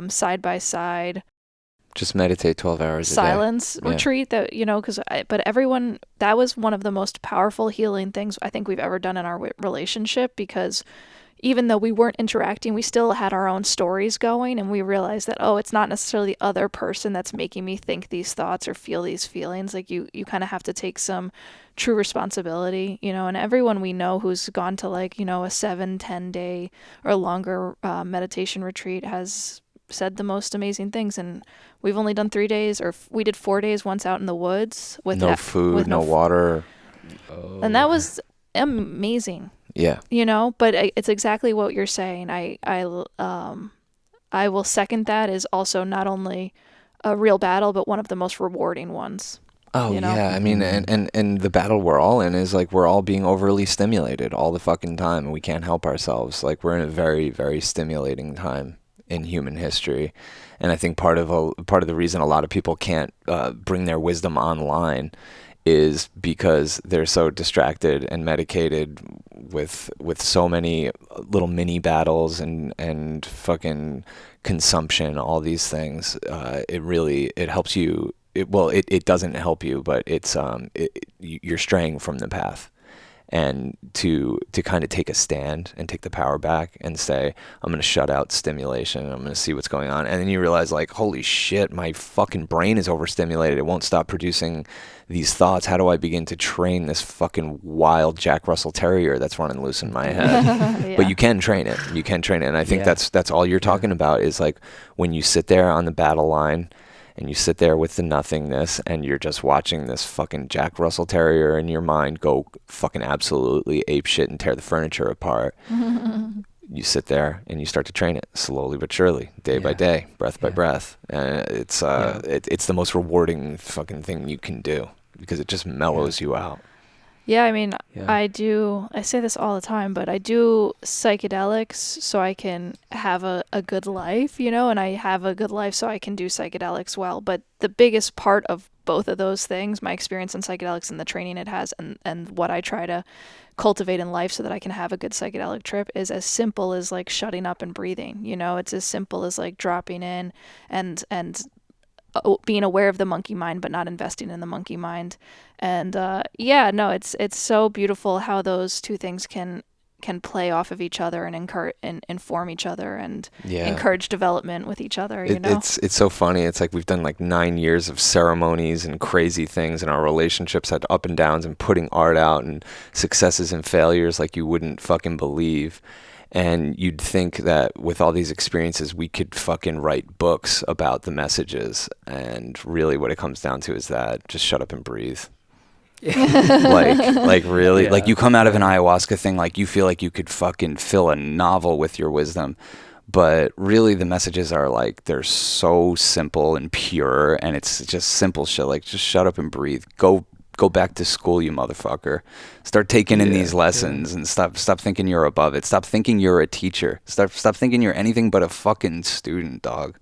side by side. Just meditate 12 hours silence a day. Retreat that, you know, but everyone, that was one of the most powerful healing things I think we've ever done in our relationship, because even though we weren't interacting, we still had our own stories going, and we realized that, oh, it's not necessarily the other person that's making me think these thoughts or feel these feelings. Like you kind of have to take some true responsibility, you know. And everyone we know who's gone to like, you know, a 7-10 day or longer meditation retreat has said the most amazing things. And we've only done 3 days, or we did 4 days once out in the woods with no food, with no water. And that was amazing. Yeah. You know, but it's exactly what you're saying. I will second that, is also not only a real battle, but one of the most rewarding ones. Oh, you know? yeah. I mean, and the battle we're all in is like, we're all being overly stimulated all the fucking time, and we can't help ourselves. Like, we're in a very, very stimulating time in human history. And I think part of the reason a lot of people can't bring their wisdom online is because they're so distracted and medicated with so many little mini battles and fucking consumption, all these things. It helps you. It doesn't help you, but you're straying from the path. and to kind of take a stand and take the power back and say, I'm going to shut out stimulation. I'm going to see what's going on. And then you realize, like, holy shit, my fucking brain is overstimulated. It won't stop producing these thoughts. How do I begin to train this fucking wild Jack Russell Terrier that's running loose in my head? Yeah. But you can train it. You can train it. And I think that's all you're talking about, is like when you sit there on the battle line and you sit there with the nothingness and you're just watching this fucking Jack Russell Terrier in your mind go fucking absolutely ape shit and tear the furniture apart. You sit there and you start to train it slowly but surely, day by day, breath by breath. And it's the most rewarding fucking thing you can do, because it just mellows you out. Yeah, I mean, I say this all the time, but I do psychedelics so I can have a good life, you know, and I have a good life so I can do psychedelics well. But the biggest part of both of those things, my experience in psychedelics and the training it has, and what I try to cultivate in life so that I can have a good psychedelic trip, is as simple as like shutting up and breathing. You know, it's as simple as like dropping in and being aware of the monkey mind, but not investing in the monkey mind. And it's so beautiful how those two things can play off of each other and encourage and inform each other and encourage development with each other. You know, it's so funny. It's like we've done like 9 years of ceremonies and crazy things, and our relationships had up and downs, and putting art out, and successes and failures like you wouldn't fucking believe. And you'd think that with all these experiences, we could fucking write books about the messages. And really what it comes down to is that just shut up and breathe. like really, like you come out of an ayahuasca thing, like you feel like you could fucking fill a novel with your wisdom. But really the messages are like, they're so simple and pure, and it's just simple shit. Like, just shut up and breathe. Go back to school, you motherfucker. Start taking in these lessons and stop thinking you're above it. Stop thinking you're a teacher. Stop thinking you're anything but a fucking student, dog.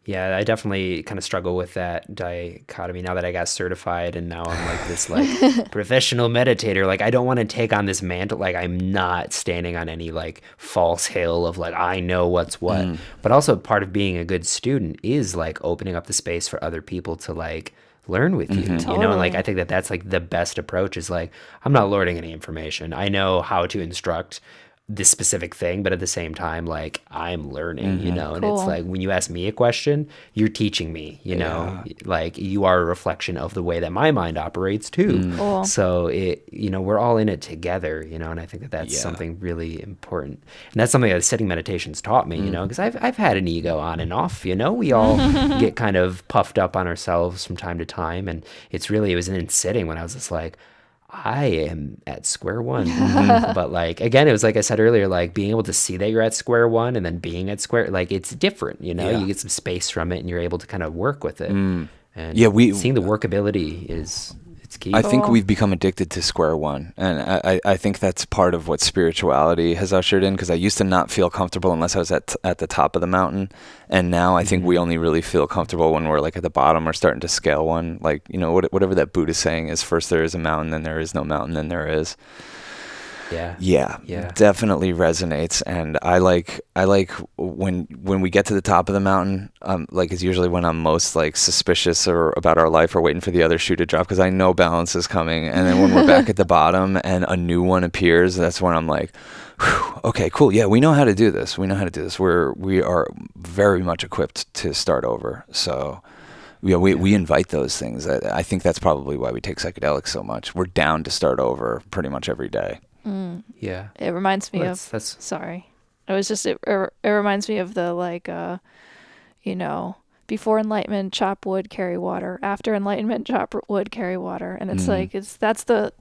Yeah, I definitely kind of struggle with that dichotomy now that I got certified, and now I'm like this like professional meditator. Like, I don't want to take on this mantle. Like, I'm not standing on any like false hill of like, I know what's what. But also part of being a good student is like opening up the space for other people to like learn with you, you know? And like, I think that that's like the best approach, is like, I'm not lording any information. I know how to instruct this specific thing, but at the same time, like, I'm learning, you know? And it's like, when you ask me a question, you're teaching me, you know? Like, you are a reflection of the way that my mind operates too. So it, you know, we're all in it together, you know? And I think that that's something really important. And that's something that sitting meditation's taught me, you know, because I've had an ego on and off, you know? We all get kind of puffed up on ourselves from time to time. And it was in sitting when I was just like, I am at square one. But like, again, it was like I said earlier, like being able to see that you're at square one and then being at square, like it's different, you know, you get some space from it and you're able to kind of work with it. And seeing the workability it's key. I think we've become addicted to square one. And I think that's part of what spirituality has ushered in, because I used to not feel comfortable unless I was at the top of the mountain. And now I think we only really feel comfortable when we're like at the bottom or starting to scale one. Like, you know, whatever that Buddhist saying is, first there is a mountain, then there is no mountain, then there is. Yeah, definitely resonates. And I like when we get to the top of the mountain, like, it's usually when I'm most like suspicious or about our life or waiting for the other shoe to drop, because I know balance is coming. And then when we're back at the bottom and a new one appears, that's when I'm like, okay, cool. Yeah, we know how to do this. We are very much equipped to start over. So we invite those things. I think that's probably why we take psychedelics so much. We're down to start over pretty much every day. It reminds me sorry. It reminds me of the like, you know, before enlightenment, chop wood, carry water. After enlightenment, chop wood, carry water. And it's like, that's the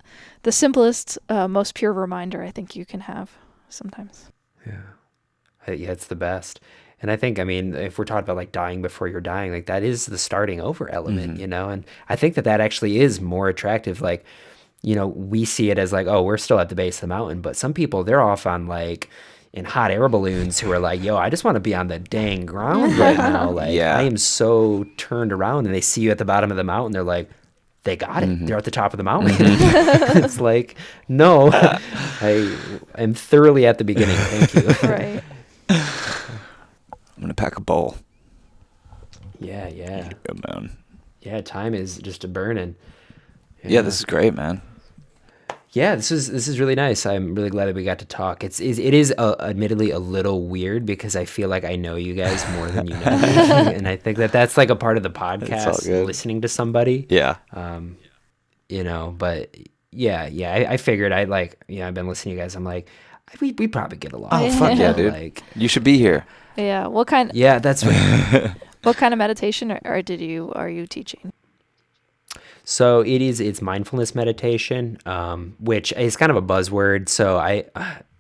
simplest, most pure reminder I think you can have sometimes. Yeah, it's the best. And I think, I mean, if we're talking about like dying before you're dying, like that is the starting over element, you know? And I think that actually is more attractive. Like, you know, we see it as like, oh, we're still at the base of the mountain, but some people, they're off on like in hot air balloons who are like, yo, I just want to be on the dang ground right now. Like, I am so turned around, and they see you at the bottom of the mountain. They're like, they got it. They're at the top of the mountain. It's like, no, I am thoroughly at the beginning. Thank you. Right. I'm going to pack a bowl. Yeah. Good man. Yeah, time is just a burning. Yeah, this is great, man. Yeah, this is really nice. I'm really glad that we got to talk. It is admittedly a little weird because I feel like I know you guys more than you know me, and I think that that's like a part of the podcast, listening to somebody. Yeah. But I figured I've been listening to you guys. I'm like, we probably get along. Oh, fuck yeah, dude. Like, you should be here. Yeah. What kind? Yeah, that's right. What kind of meditation are you teaching? So it's mindfulness meditation, which is kind of a buzzword. So I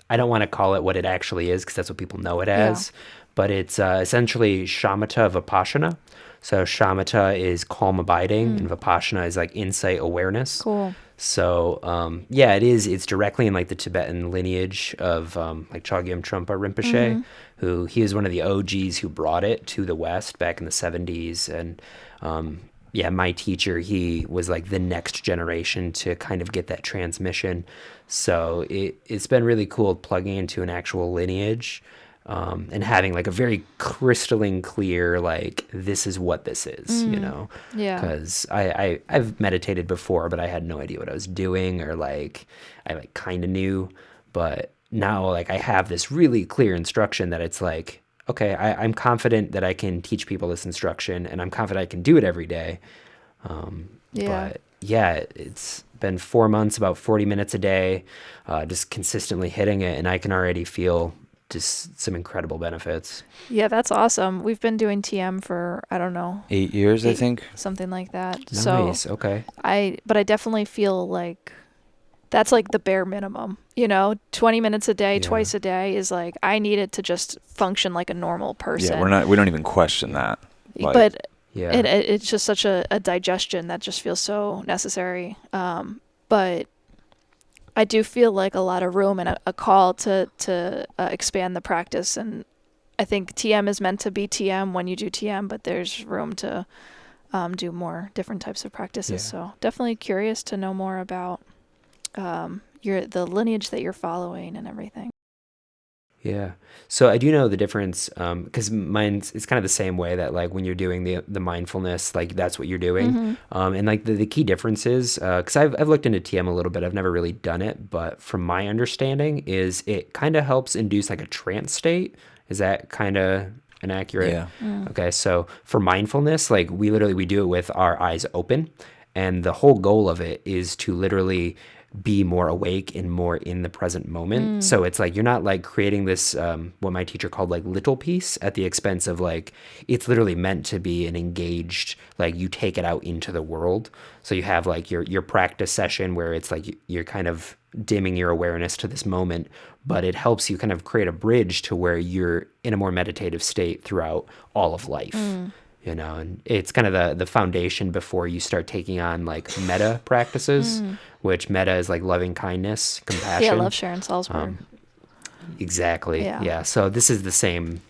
don't want to call it what it actually is because that's what people know it as. But it's essentially shamatha vipassana. So shamatha is calm abiding, and vipassana is like insight awareness. Cool. So it is. It's directly in like the Tibetan lineage of like Chogyam Trungpa Rinpoche, who he is one of the OGs who brought it to the West back in the 70s, and my teacher, he was like the next generation to kind of get that transmission. So it's been really cool plugging into an actual lineage and having like a very crystalline clear, like, this is what this is, Yeah. Because I've meditated before, but I had no idea what I was doing, or like I like kind of knew, but now like I have this really clear instruction that it's like, okay, I'm confident that I can teach people this instruction, and I'm confident I can do it every day. But it's been 4 months, about 40 minutes a day, just consistently hitting it, and I can already feel just some incredible benefits. Yeah, that's awesome. We've been doing TM for, I don't know, 8 years, I think. Something like that. Nice. So Okay. But I definitely feel like that's like the bare minimum, 20 minutes a day, twice a day is like, I need it to just function like a normal person. Yeah, we don't even question that. Like, but it's just such a digestion that just feels so necessary. But I do feel like a lot of room and a call to expand the practice. And I think TM is meant to be TM when you do TM, but there's room to do more different types of practices. So definitely curious to know more about the lineage that you're following and everything. Yeah. So I do know the difference, because it's kind of the same way that like when you're doing the mindfulness, like that's what you're doing. And like the key difference is, because I've looked into TM a little bit, I've never really done it, but from my understanding is it kind of helps induce like a trance state. Is that kind of inaccurate? Yeah. Okay. So for mindfulness, like we do it with our eyes open, and the whole goal of it is to literally be more awake and more in the present moment. So it's like you're not like creating this what my teacher called like little piece at the expense of like, it's literally meant to be an engaged, like you take it out into the world. So you have like your practice session where it's like you're kind of dimming your awareness to this moment, but it helps you kind of create a bridge to where you're in a more meditative state throughout all of life. And it's kind of the foundation before you start taking on like metta practices, which metta is like loving kindness, compassion. Yeah, I love Sharon Salzberg. Exactly. Yeah. So this is the same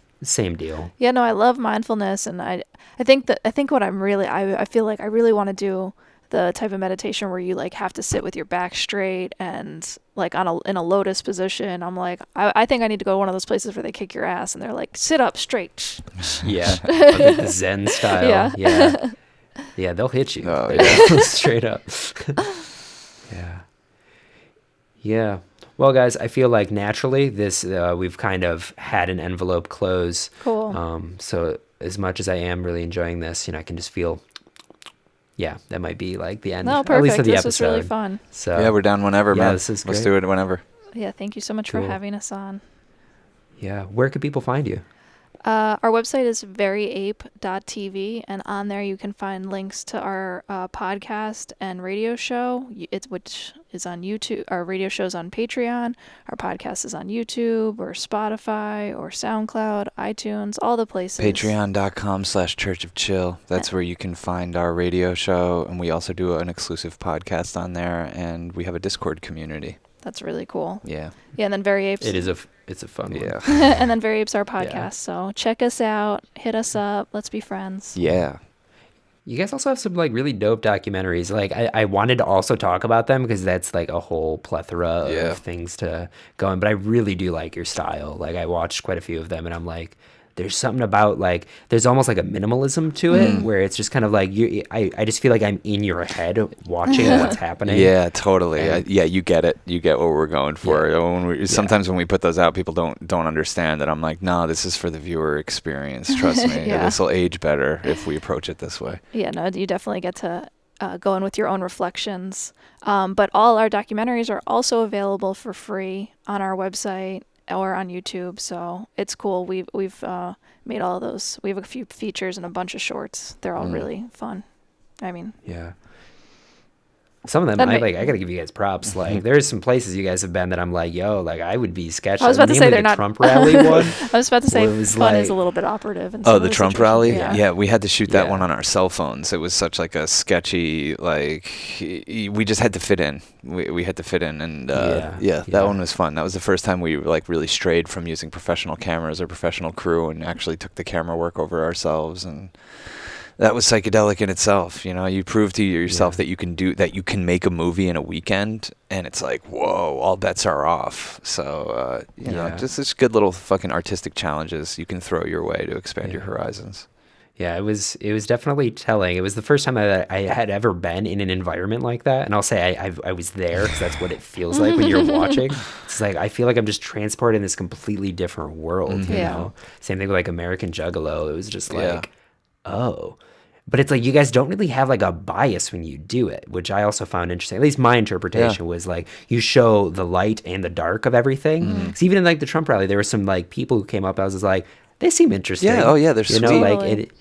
deal. Yeah, no, I love mindfulness, and I think what I feel like I really want to do the type of meditation where you like have to sit with your back straight and like in a lotus position. I'm like, I think I need to go to one of those places where they kick your ass and they're like, sit up straight. Yeah. The Zen style. Yeah, they'll hit you. Oh, yeah. Straight up. Yeah. Well, guys, I feel like naturally this we've kind of had an envelope close. Cool. So as much as I am really enjoying this, I can just feel. Yeah, that might be like the end. No, perfect. At least of the this episode. was really fun. So yeah, we're down whenever, man. This is great. Let's do it whenever. Yeah, thank you so much for having us on. Yeah, where could people find you? Our website is veryape.tv, and on there you can find links to our podcast and radio show, which is on YouTube. Our radio show is on Patreon. Our podcast is on YouTube or Spotify or SoundCloud, iTunes, all the places. Patreon.com/Church of Chill. That's where you can find our radio show, and we also do an exclusive podcast on there, and we have a Discord community. That's really cool. Yeah. Yeah, and then Veryape's. It's a fun one. Yeah. And then Veryape's our podcast. So check us out. Hit us up. Let's be friends. Yeah. You guys also have some like really dope documentaries. Like I wanted to also talk about them because that's like a whole plethora of things to go in. But I really do like your style. Like I watched quite a few of them, and I'm like, there's something about like there's almost like a minimalism to it where it's just kind of like I just feel like I'm in your head watching what's happening. Yeah, totally. You get it. You get what we're going for. Sometimes when we put those out, people don't understand that. I'm like, no, this is for the viewer experience. Trust me, this will age better if we approach it this way. Yeah, no, you definitely get to go in with your own reflections. But all our documentaries are also available for free on our website or on YouTube, so it's cool. We've made all of those. We have a few features and a bunch of shorts. They're all really fun. I mean, yeah. Some of them, I gotta give you guys props. Like, there's some places you guys have been that I'm like, yo, like I would be sketchy. I was about to say they're not Trump rally one. I was about to say fun is a little bit operative. Oh, the Trump rally? Yeah, we had to shoot that one on our cell phones. It was such like a sketchy, like we just had to fit in. We had to fit in, and that one was fun. That was the first time we like really strayed from using professional cameras or professional crew and actually took the camera work over ourselves. And that was psychedelic in itself. You know, you prove to yourself that you can make a movie in a weekend, and it's like, whoa, all bets are off. So, you know, just good little fucking artistic challenges you can throw your way to expand your horizons. Yeah, it was definitely telling. It was the first time that I had ever been in an environment like that, and I'll say I was there because that's what it feels like when you're watching. It's like I feel like I'm just transported in this completely different world. You know, same thing with like American Juggalo. It was just like, oh. But it's like you guys don't really have like a bias when you do it, which I also found interesting. At least my interpretation was like you show the light and the dark of everything. Because even in like the Trump rally, there were some like people who came up. I was just like, they seem interesting. Yeah. Oh yeah, they're sweet. You know, like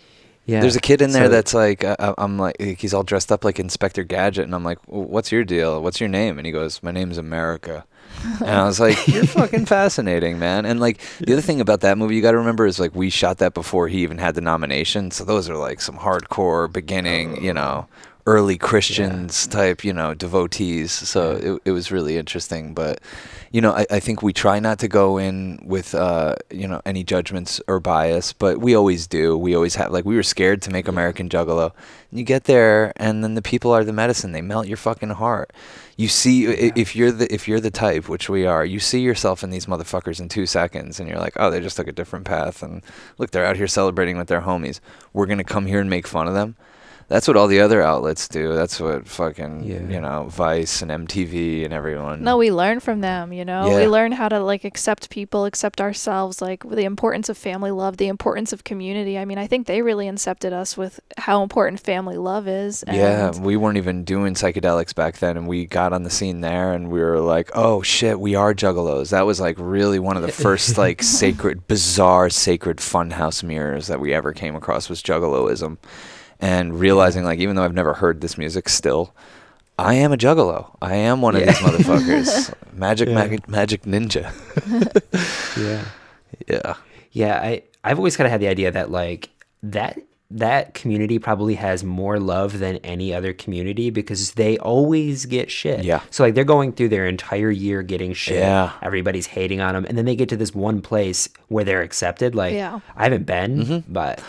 there's a kid in there that's like, I'm like, he's all dressed up like Inspector Gadget, and I'm like, what's your deal? What's your name? And he goes, my name's America. And I was like, you're fucking fascinating, man. And like the other thing about that movie you got to remember is like we shot that before he even had the nomination. So those are like some hardcore beginning, you know, early Christians type, you know, devotees. So it was really interesting. But, you know, I think we try not to go in with, you know, any judgments or bias, but we always do. We always have, like, we were scared to make American Juggalo. You get there, and then the people are the medicine. They melt your fucking heart. You see, if you're the type, which we are, you see yourself in these motherfuckers in 2 seconds, and you're like, oh, they just took a different path, and look, they're out here celebrating with their homies. We're gonna come here and make fun of them. That's what all the other outlets do. That's what fucking, you know, Vice and MTV and everyone. No, we learn from them, you know. We learn how to, like, accept people, accept ourselves, like, the importance of family love, the importance of community. I mean, I think they really incepted us with how important family love is. And we weren't even doing psychedelics back then, and we got on the scene there, and we were like, oh, shit, we are juggalos. That was, like, really one of the first, like, bizarre sacred funhouse mirrors that we ever came across was juggaloism. And realizing, like, even though I've never heard this music still, I am a juggalo. I am one of these motherfuckers. Magic ninja. I've always kind of had the idea that, like, that community probably has more love than any other community because they always get shit. Yeah. So, like, they're going through their entire year getting shit. Yeah. Everybody's hating on them. And then they get to this one place where they're accepted. Like, I haven't been, but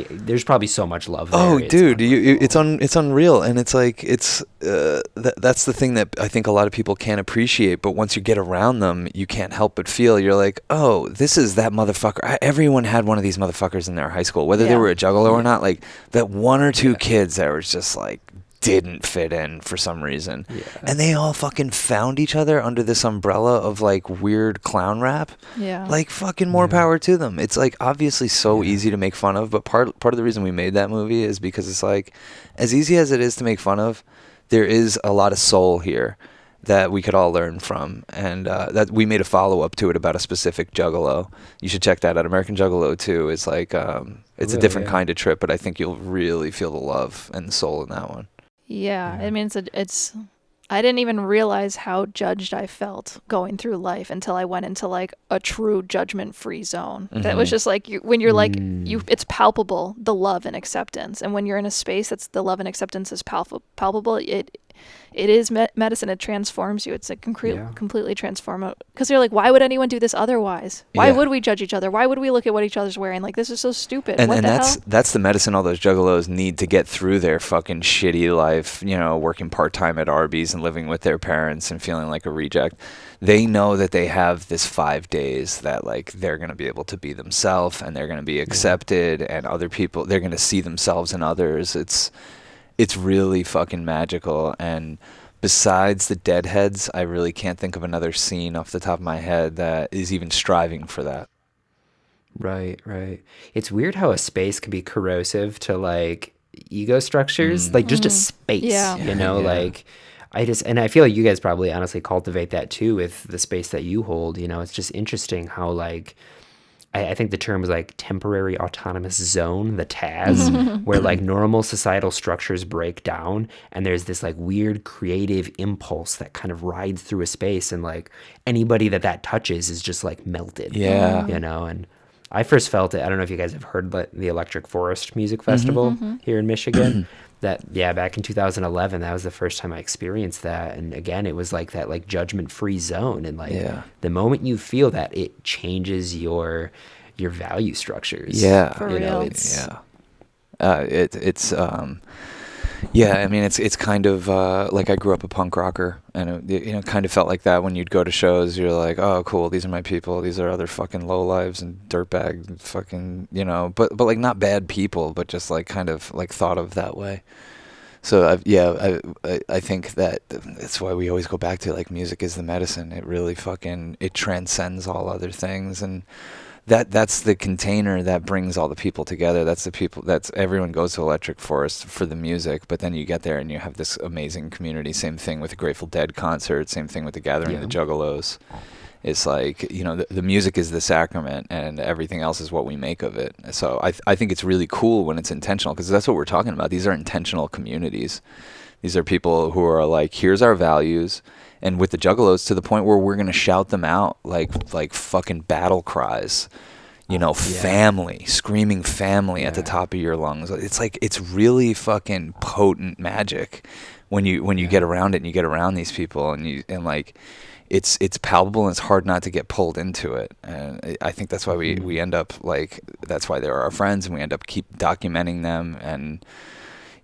there's probably so much love there. Oh, dude, it's unreal. And it's like, that's the thing that I think a lot of people can't appreciate. But once you get around them, you can't help but feel, you're like, oh, this is that motherfucker. Everyone had one of these motherfuckers in their high school, whether they were a juggalo or not, like that one or two kids that were just like didn't fit in for some reason, and they all fucking found each other under this umbrella of like weird clown rap. Like fucking more power to them. It's like obviously so easy to make fun of, but part of the reason we made that movie is because it's like, as easy as it is to make fun of, there is a lot of soul here that we could all learn from, and that we made a follow-up to it about a specific juggalo. You should check that out. American Juggalo 2 is like it's a different kind of trip, but I think you'll really feel the love and the soul in that one. I mean, it's I didn't even realize how judged I felt going through life until I went into like a true judgment-free zone. That was just like when you're like it's palpable, the love and acceptance, and when you're in a space that's the love and acceptance is palpable, it is medicine. It transforms you. It's a Yeah. completely transformative. Because you're like, why would anyone do this otherwise? Why would we judge each other? Why would we look at what each other's wearing? Like, this is so stupid. And what the hell? that's the medicine all those juggalos need to get through their fucking shitty life, you know, working part-time at Arby's and living with their parents and feeling like a reject. They know that they have this 5 days that, like, they're going to be able to be themselves and they're going to be accepted, and other people, they're going to see themselves in others. It's really fucking magical. And besides the Deadheads, I really can't think of another scene off the top of my head that is even striving for that. Right, right. It's weird how a space can be corrosive to like ego structures, like just a space, Yeah. you know, Yeah. like and I feel like you guys probably honestly cultivate that too with the space that you hold, you know. It's just interesting how like I think the term is like temporary autonomous zone, the TAZ, where like normal societal structures break down and there's this like weird creative impulse that kind of rides through a space, and like anybody that touches is just like melted. Yeah. You know, and I first felt it. I don't know if you guys have heard the Electric Forest Music Festival here in Michigan. Back in 2011, that was the first time I experienced that. And again, it was like that like judgment-free zone. And like the moment you feel that, it changes your value structures. Yeah. For you know, real. it's I mean, it's kind of like I grew up a punk rocker, and it kind of felt like that when you'd go to shows. You're like, oh, cool, these are my people. These are other fucking lowlives and dirtbag fucking, you know, but like not bad people, but just like kind of like thought of that way. So I think that's why we always go back to like music is the medicine. It really it transcends all other things, and that's the container that brings all the people together. That's everyone goes to Electric Forest for the music, but then you get there and you have this amazing community. Same thing with the Grateful Dead concert, same thing with the Gathering of the Juggalos. It's like, you know, the music is the sacrament and everything else is what we make of it. So I think it's really cool when it's intentional, because that's what we're talking about. These are intentional communities. These are people who are like, here's our values. And with the Juggalos, to the point where we're going to shout them out like fucking battle cries, you know, family, screaming family at the top of your lungs. It's like, it's really fucking potent magic when you get around it and you get around these people, and like, it's palpable, and it's hard not to get pulled into it. And I think that's why we end up like, that's why they're our friends, and we end up keep documenting them, and,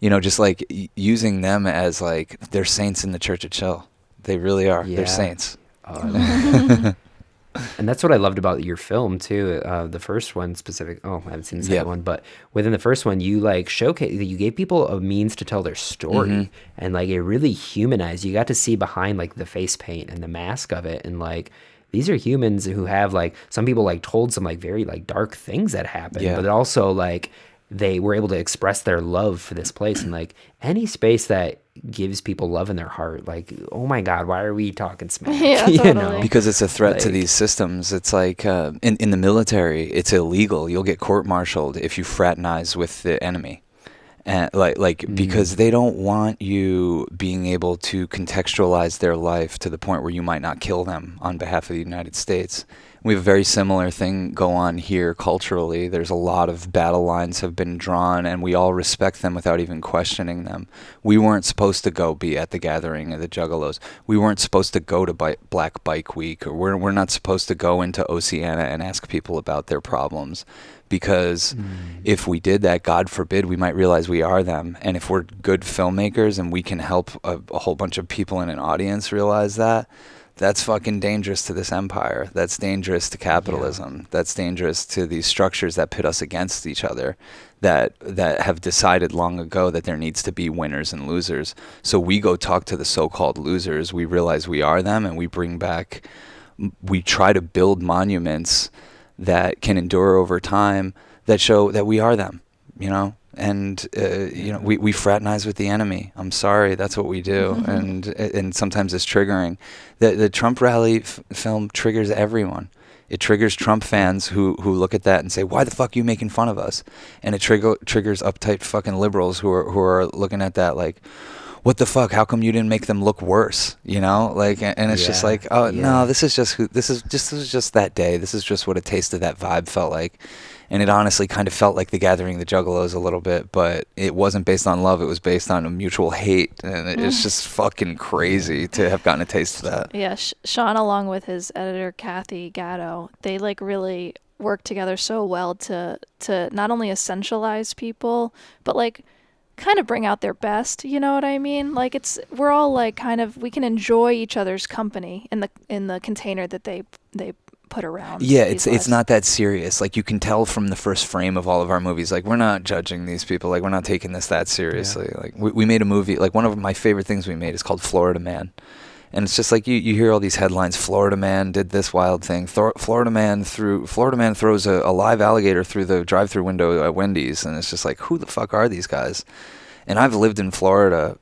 you know, just like using them as like, they're saints in the Church of Chill. They really are. Yeah. They're saints. And that's what I loved about your film too. The first one specific. Oh, I haven't seen the second one, but within the first one, you like you gave people a means to tell their story, and like it really humanized. You got to see behind like the face paint and the mask of it, and like these are humans who have like, some people like told some like very like dark things that happened, but also like they were able to express their love for this place. And like any space that gives people love in their heart, like, oh my God, why are we talking smack? Yeah, You totally. know? Because it's a threat to Like- these systems. It's like in the military, it's illegal. You'll get court-martialed if you fraternize with the enemy. And because they don't want you being able to contextualize their life to the point where you might not kill them on behalf of the United States. We have a very similar thing go on here culturally. There's a lot of battle lines have been drawn, and we all respect them without even questioning them. We weren't supposed to go be at the Gathering of the Juggalos. We weren't supposed to go to Black Bike Week, or we're not supposed to go into Oceana and ask people about their problems. Because if we did that, God forbid, we might realize we are them. And if we're good filmmakers and we can help a whole bunch of people in an audience realize that, that's fucking dangerous to this empire. That's dangerous to capitalism. Yeah. That's dangerous to these structures that pit us against each other, that have decided long ago that there needs to be winners and losers. So we go talk to the so-called losers. We realize we are them, and we try to build monuments that can endure over time, that show that we are them, you know? And, you know, we fraternize with the enemy. I'm sorry, that's what we do. And sometimes it's triggering. The Trump rally film triggers everyone. It triggers Trump fans who look at that and say, why the fuck are you making fun of us? And it triggers uptight fucking liberals who are looking at that like, what the fuck? How come you didn't make them look worse? You know, like, and it's just like, oh no, this is just that day. This is just what a taste of that vibe felt like. And it honestly kind of felt like The Gathering of the Juggalos a little bit, but it wasn't based on love. It was based on a mutual hate. And it's just fucking crazy to have gotten a taste of that. Yeah, Sean, along with his editor, Kathy Gatto, they like really work together so well to not only essentialize people, but like kind of bring out their best, you know what I mean? Like we're all like kind of, we can enjoy each other's company in the container that they put around. Yeah, it's not that serious. Like, you can tell from the first frame of all of our movies, like, we're not judging these people. Like, we're not taking this that seriously. Yeah. Like, we made a movie, like, one of my favorite things we made is called Florida Man. And it's just like, you hear all these headlines, Florida Man did this wild thing. Florida Man throws a live alligator through the drive-through window at Wendy's. And it's just like, who the fuck are these guys? And I've lived in Florida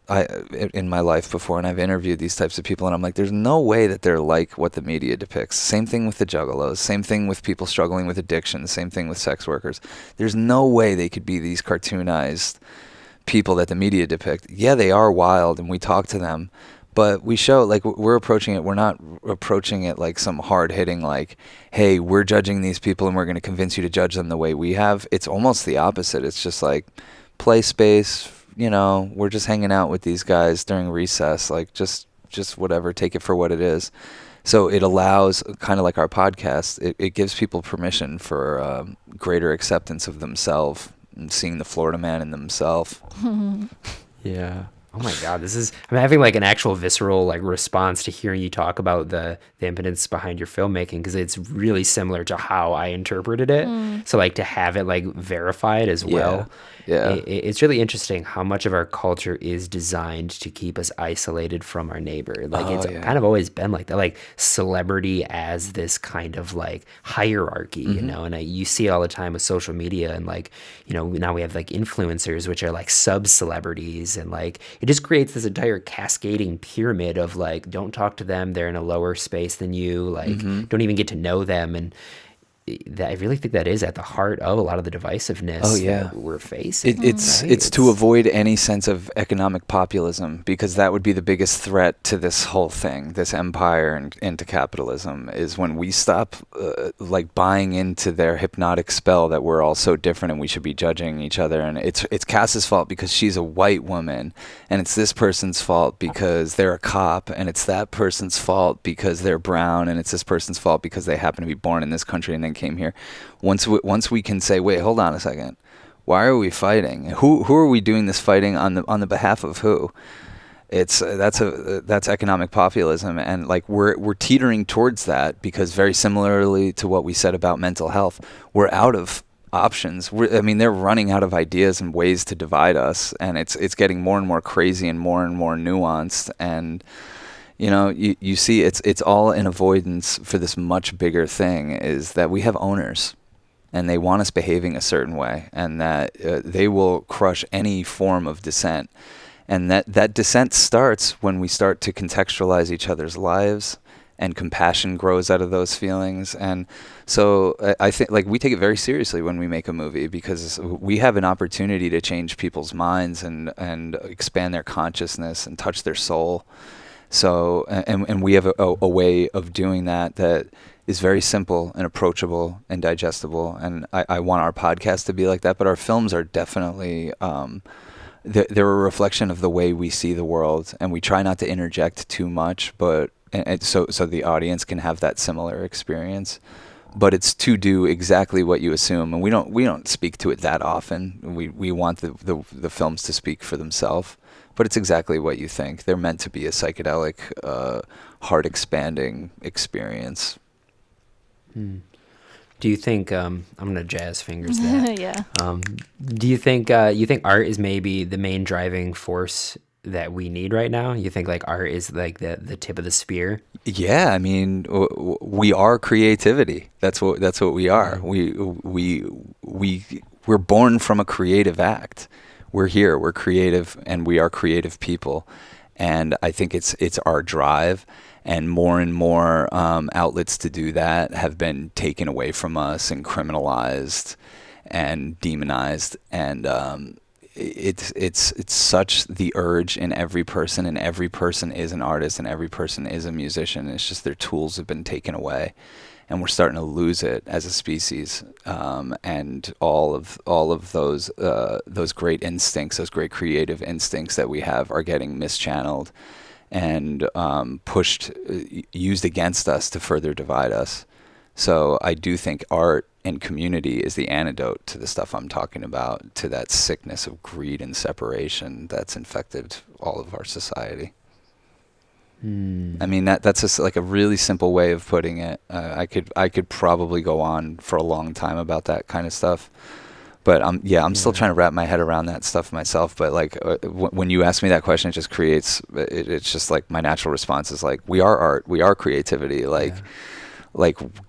in my life before, and I've interviewed these types of people, and I'm like, there's no way that they're like what the media depicts. Same thing with the juggalos, same thing with people struggling with addiction, same thing with sex workers. There's no way they could be these cartoonized people that the media depict. Yeah, they are wild, and we talk to them, but we show, like, we're approaching it, we're not approaching it like some hard-hitting, like, hey, we're judging these people, and we're going to convince you to judge them the way we have. It's almost the opposite. It's just like, play space. You know, we're just hanging out with these guys during recess, like just whatever, take it for what it is. So it allows, kind of like our podcast, it gives people permission for greater acceptance of themselves and seeing the Florida Man in themselves. Yeah. Oh my God, I'm having like an actual visceral like response to hearing you talk about the impotence behind your filmmaking, because it's really similar to how I interpreted it. So like to have it like verified as well. Yeah. It's really interesting how much of our culture is designed to keep us isolated from our neighbor. Like kind of always been like that, like celebrity as this kind of like hierarchy, you know, and you see it all the time with social media, and like, you know, now we have like influencers, which are like sub-celebrities, and like it just creates this entire cascading pyramid of like, don't talk to them, they're in a lower space than you, like don't even get to know them. And I really think that is at the heart of a lot of the divisiveness that we're facing. It's to avoid any sense of economic populism, because that would be the biggest threat to this whole thing, this empire and to capitalism, is when we stop like buying into their hypnotic spell that we're all so different and we should be judging each other. And it's Cass's fault because she's a white woman, and it's this person's fault because they're a cop, and it's that person's fault because they're brown, and it's this person's fault because they happen to be born in this country and then came here. Once we can say, wait, hold on a second, why are we fighting? Who are we doing this fighting on the behalf of who? That's economic populism, and like we're teetering towards that, because very similarly to what we said about mental health, we're out of options. They're running out of ideas and ways to divide us, and it's getting more and more crazy and more nuanced. And you know, you see it's all an avoidance for this much bigger thing, is that we have owners, and they want us behaving a certain way, and that they will crush any form of dissent. And that dissent starts when we start to contextualize each other's lives, and compassion grows out of those feelings. And so I think, like, we take it very seriously when we make a movie, because we have an opportunity to change people's minds and expand their consciousness and touch their soul. So, and we have a way of doing that is very simple and approachable and digestible. And I want our podcast to be like that, but our films are definitely, they're a reflection of the way we see the world, and we try not to interject too much, but so the audience can have that similar experience. But it's to do exactly what you assume, and we don't speak to it that often. We want the films to speak for themselves. But it's exactly what you think. They're meant to be a psychedelic, heart-expanding experience. Do you think I'm gonna jazz fingers that? Yeah. Do you think art is maybe the main driving force that we need right now? You think like art is like the tip of the spear? Yeah, I mean, we are creativity. That's what we are. We're born from a creative act. We're here, we're creative, and we are creative people. And I think it's our drive, and more outlets to do that have been taken away from us and criminalized and demonized. And it's such the urge in every person, and every person is an artist, and every person is a musician. It's just their tools have been taken away, and we're starting to lose it as a species. And all of those great instincts, those great creative instincts that we have, are getting mischanneled and used against us to further divide us. So I do think art and community is the antidote to the stuff I'm talking about, to that sickness of greed and separation that's infected all of our society. I mean, that's just like a really simple way of putting it. I could probably go on for a long time about that kind of stuff, but I'm still trying to wrap my head around that stuff myself. But like when you ask me that question, it just creates it's just like my natural response is like, we are art, we are creativity. Like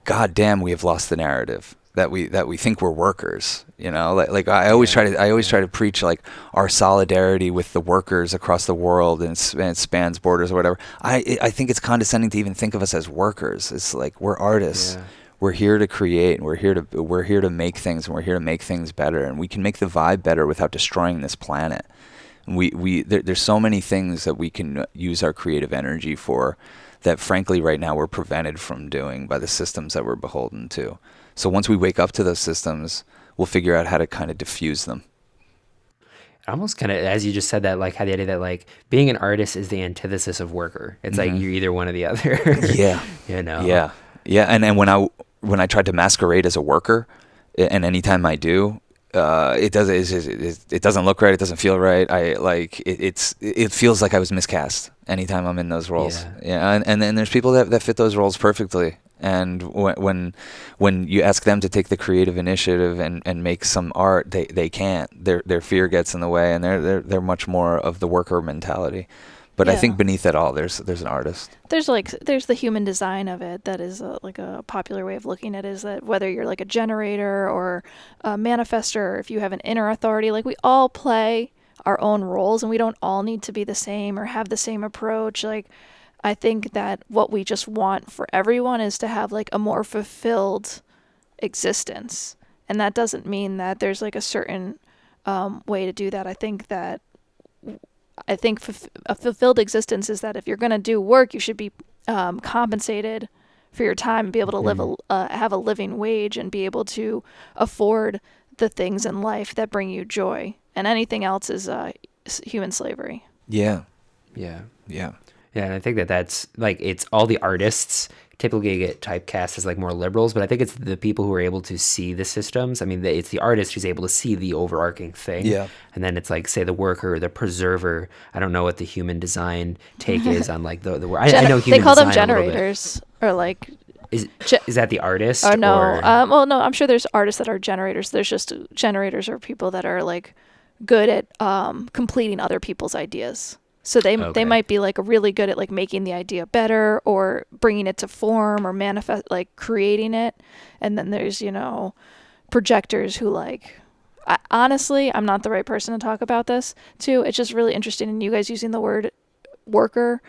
God damn, we have lost the narrative that we think we're workers, you know. Like I always try to preach like our solidarity with the workers across the world, and it spans borders or whatever. I think it's condescending to even think of us as workers. It's like, we're artists. Yeah. We're here to create, and we're here to make things, and we're here to make things better, and we can make the vibe better without destroying this planet. And there's so many things that we can use our creative energy for, that frankly right now we're prevented from doing by the systems that we're beholden to. So once we wake up to those systems, we'll figure out how to kind of diffuse them. Almost kind of, as you just said that, like, had the idea that like being an artist is the antithesis of worker. It's like you're either one or the other. Yeah. You know? Yeah. Yeah. And when I tried to masquerade as a worker, and anytime I do, it doesn't look right. It doesn't feel right. It feels like I was miscast anytime I'm in those roles. Yeah. And then there's people that fit those roles perfectly. And when you ask them to take the creative initiative and make some art, they can't. Their fear gets in the way, and they're much more of the worker mentality. But I think beneath it all, there's an artist. There's the human design of it that is like a popular way of looking at it, is that whether you're like a generator or a manifester, or if you have an inner authority, like we all play our own roles, and we don't all need to be the same or have the same approach. Like, I think that what we just want for everyone is to have like a more fulfilled existence. And that doesn't mean that there's like a certain way to do that. I think a fulfilled existence is that if you're going to do work, you should be compensated for your time and be able to have a living wage and be able to afford the things in life that bring you joy. And anything else is human slavery. Yeah. Yeah. Yeah. Yeah, and I think that's like, it's all the artists typically get typecast as like more liberals, but I think it's the people who are able to see the systems. I mean, it's the artist who's able to see the overarching thing. Yeah. And then it's like, say, the worker, the preserver. I don't know what the human design take is on like the word. I know human they call them design generators, or like. Is that the artist? Oh no. Well, no. I'm sure there's artists that are generators. There's just generators are people that are like good at completing other people's ideas. So they might be like really good at like making the idea better, or bringing it to form, or manifest, like creating it. And then there's, projectors who like, honestly, I'm not the right person to talk about this too. It's just really interesting. And you guys using the word worker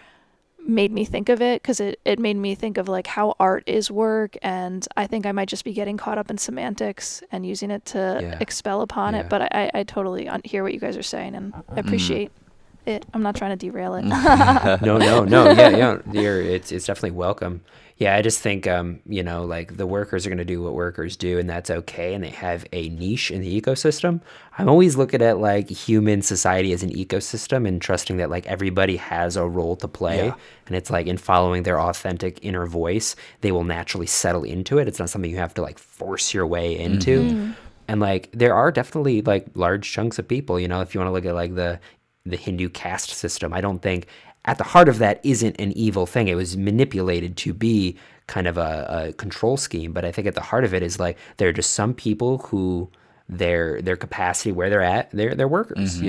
made me think of it, because it made me think of like how art is work. And I think I might just be getting caught up in semantics and using it to expel upon it. But I totally hear what you guys are saying, and I appreciate it. I'm not trying to derail it. No. Yeah. It's definitely welcome. Yeah, I just think, like the workers are going to do what workers do, and that's okay. And they have a niche in the ecosystem. I'm always looking at like human society as an ecosystem, and trusting that like everybody has a role to play. Yeah. And it's like, in following their authentic inner voice, they will naturally settle into it. It's not something you have to like force your way into. Mm-hmm. And like, there are definitely like large chunks of people, if you want to look at like the Hindu caste system, I don't think at the heart of that isn't an evil thing. It was manipulated to be kind of a control scheme. But I think at the heart of it is like, there are just some people who their capacity where they're at, they're workers,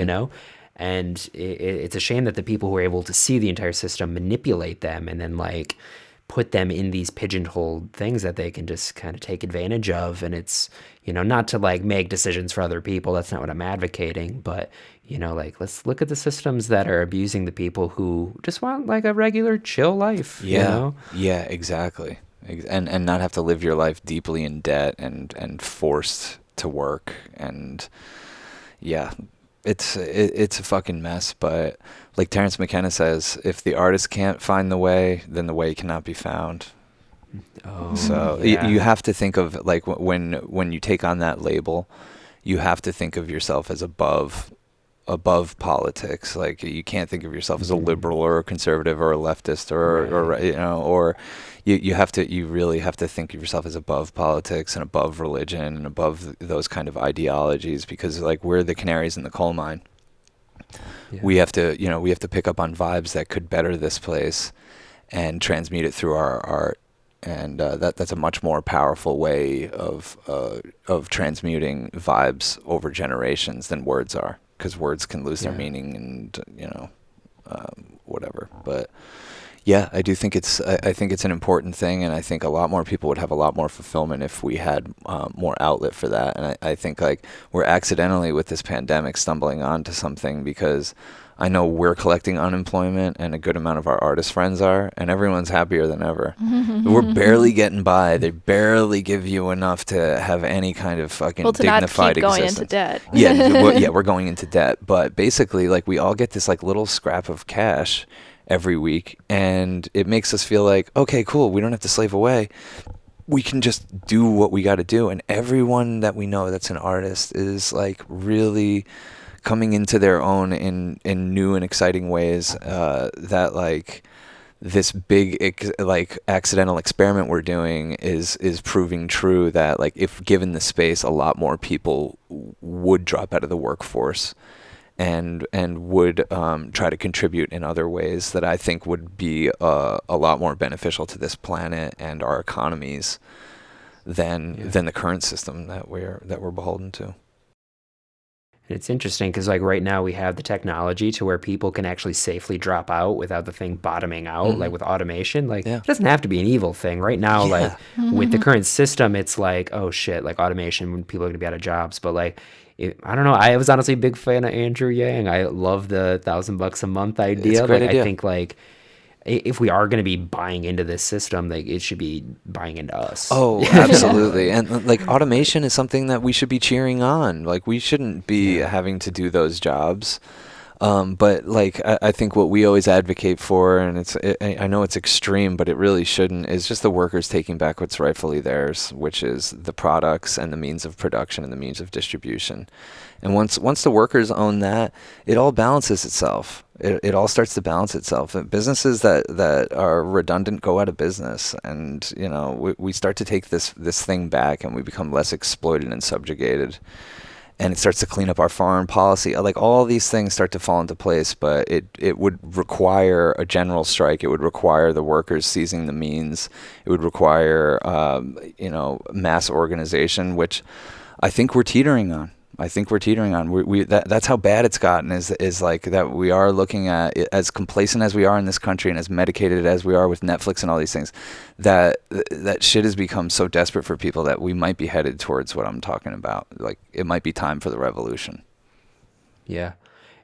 and it's a shame that the people who are able to see the entire system manipulate them, and then like put them in these pigeonholed things that they can just kind of take advantage of. And it's, not to like make decisions for other people. That's not what I'm advocating, but like, let's look at the systems that are abusing the people who just want like a regular chill life. Yeah. Yeah, exactly. And not have to live your life deeply in debt and forced to work. And yeah, it's a fucking mess. But like Terrence McKenna says, if the artist can't find the way, then the way cannot be found. Oh, So yeah. you have to think of like when you take on that label, you have to think of yourself as above politics. Like you can't think of yourself as a liberal or a conservative or a leftist or you know, or you really have to think of yourself as above politics and above religion and above those kind of ideologies, because like we're the canaries in the coal mine. Yeah. We have to pick up on vibes that could better this place and transmute it through our art. And that's a much more powerful way of transmuting vibes over generations than words are, because words can lose their meaning and whatever. But yeah, I do think I think it's an important thing, and I think a lot more people would have a lot more fulfillment if we had more outlet for that. And I think like we're accidentally with this pandemic stumbling onto something, because I know we're collecting unemployment and a good amount of our artist friends are, and everyone's happier than ever. We're barely getting by. They barely give you enough to have any kind of fucking dignified existence. Well, to not keep going into debt. Yeah, we're going into debt. But basically, like, we all get this like little scrap of cash every week, and it makes us feel like, okay, cool, we don't have to slave away. We can just do what we got to do. And everyone that we know that's an artist is like really coming into their own in new and exciting ways, that like this big like accidental experiment we're doing is proving true, that like if given the space, a lot more people would drop out of the workforce and would try to contribute in other ways that I think would be a lot more beneficial to this planet and our economies than the current system that we're beholden to. It's interesting because like right now we have the technology to where people can actually safely drop out without the thing bottoming out, like with automation. Like it doesn't have to be an evil thing. Right now, like with the current system, it's like, oh shit, like automation, when people are going to be out of jobs. But like, I don't know. I was honestly a big fan of Andrew Yang. I love the $1,000 a month idea. It's a great idea. I think like if we are going to be buying into this system, like it should be buying into us. Oh, absolutely. And like automation is something that we should be cheering on. Like we shouldn't be having to do those jobs. But like I think what we always advocate for, and I know it's extreme, but it really shouldn't, is just the workers taking back what's rightfully theirs, which is the products and the means of production and the means of distribution. And once the workers own that, it all balances itself. It all starts to balance itself. And businesses that are redundant go out of business, and you know we start to take this thing back, and we become less exploited and subjugated. And it starts to clean up our foreign policy. Like all these things start to fall into place, but it would require a general strike. It would require the workers seizing the means. It would require mass organization, which I think we're teetering on. That's how bad it's gotten, is like that we are looking at it, as complacent as we are in this country and as medicated as we are with Netflix and all these things, that shit has become so desperate for people that we might be headed towards what I'm talking about. Like it might be time for the revolution. Yeah.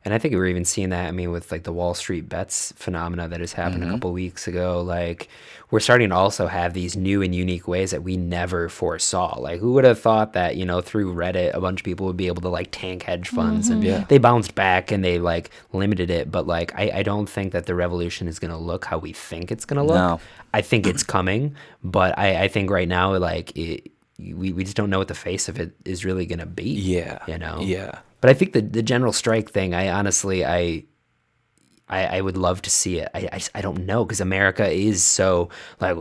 And I think we're even seeing that, I mean, with like the Wall Street bets phenomena that has happened a couple of weeks ago. Like we're starting to also have these new and unique ways that we never foresaw. Like who would have thought that, you know, through Reddit, a bunch of people would be able to like tank hedge funds and they bounced back and they like limited it. But like, I don't think that the revolution is going to look how we think it's going to look. No. I think it's coming, but I think right now, like we just don't know what the face of it is really going to be. Yeah. You know? Yeah. But I think the general strike thing, I honestly would love to see it. I don't know, because America is so like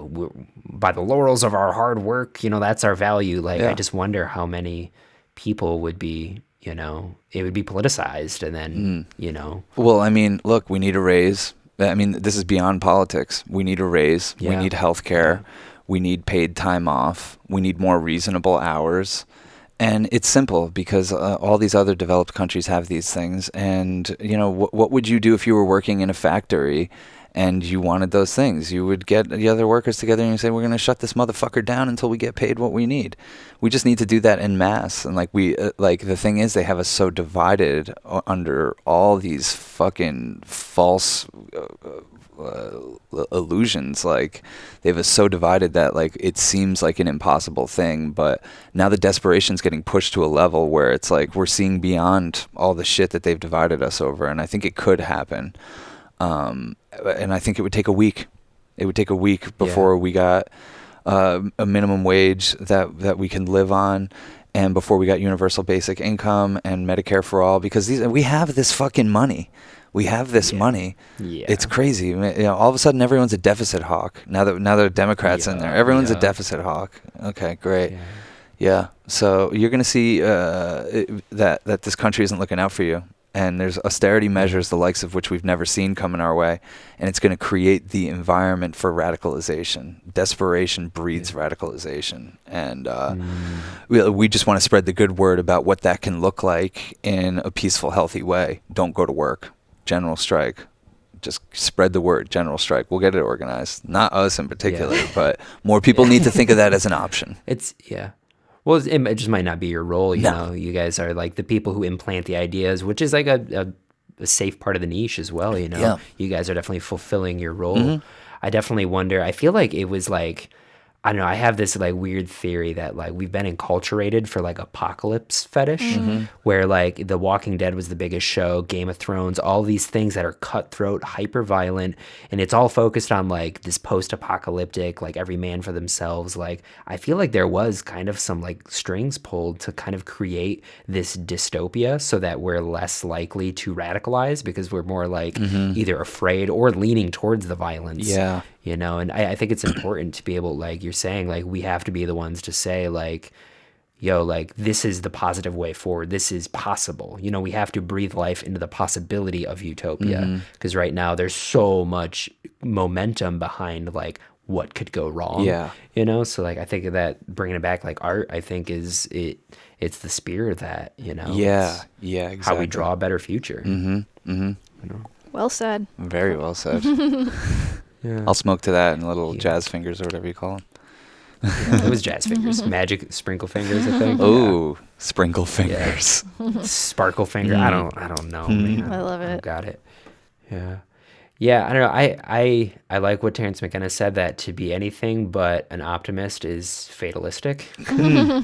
by the laurels of our hard work, you know, that's our value. Like I just wonder how many people would be, you know, it would be politicized, and then you know. Well, I mean, look, we need a raise. I mean, this is beyond politics. We need a raise. We need health care. We need paid time off. We need more reasonable hours. And it's simple, because all these other developed countries have these things. And, you know, what would you do if you were working in a factory and you wanted those things, you would get the other workers together and you say, we're going to shut this motherfucker down until we get paid what we need. We just need to do that en masse. And like the thing is, they have us so divided under all these fucking false illusions. Like they have us so divided that like it seems like an impossible thing, but now the desperation's getting pushed to a level where it's like we're seeing beyond all the shit that they've divided us over. And I think it could happen. And I think it would take a week. It would take a week before we got a minimum wage that we can live on, and before we got universal basic income and Medicare for all, because we have this fucking money. We have this money. Yeah. It's crazy. All of a sudden everyone's a deficit hawk. Now that Democrats in there, everyone's a deficit hawk. Okay, great. Yeah. So you're going to see that this country isn't looking out for you. And there's austerity measures, the likes of which we've never seen coming our way. And it's going to create the environment for radicalization. Desperation breeds radicalization. And we just want to spread the good word about what that can look like in a peaceful, healthy way. Don't go to work. General strike. Just spread the word. General strike. We'll get it organized. Not us in particular, but more people need to think of that as an option. Well, it just might not be your role, you know. You guys are like the people who implant the ideas, which is like a safe part of the niche as well, you know. Yeah. You guys are definitely fulfilling your role. Mm-hmm. I definitely wonder, I feel like it was like, I don't know, I have this like weird theory that like we've been enculturated for like apocalypse fetish, where like The Walking Dead was the biggest show, Game of Thrones, all these things that are cutthroat, hyper violent, and it's all focused on like this post-apocalyptic, like every man for themselves. Like I feel like there was kind of some like strings pulled to kind of create this dystopia so that we're less likely to radicalize because we're more like either afraid or leaning towards the violence. Yeah. You know, and I think it's important to be able, like you're saying, like we have to be the ones to say like, yo, like this is the positive way forward. This is possible. You know, we have to breathe life into the possibility of utopia because right now there's so much momentum behind like what could go wrong. Yeah. You know, so like I think that bringing it back like art, I think it's the spirit of that, you know. Yeah. Yeah, exactly. How we draw a better future. You know? Well said. Very well said. Yeah. I'll smoke to that and little jazz fingers or whatever you call them. It was jazz fingers, magic sprinkle fingers, I think. Oh, sprinkle fingers, sparkle finger. I don't know. Man. I love it. Got it. Yeah. Yeah, I don't know. I like what Terrence McKenna said, that to be anything but an optimist is fatalistic.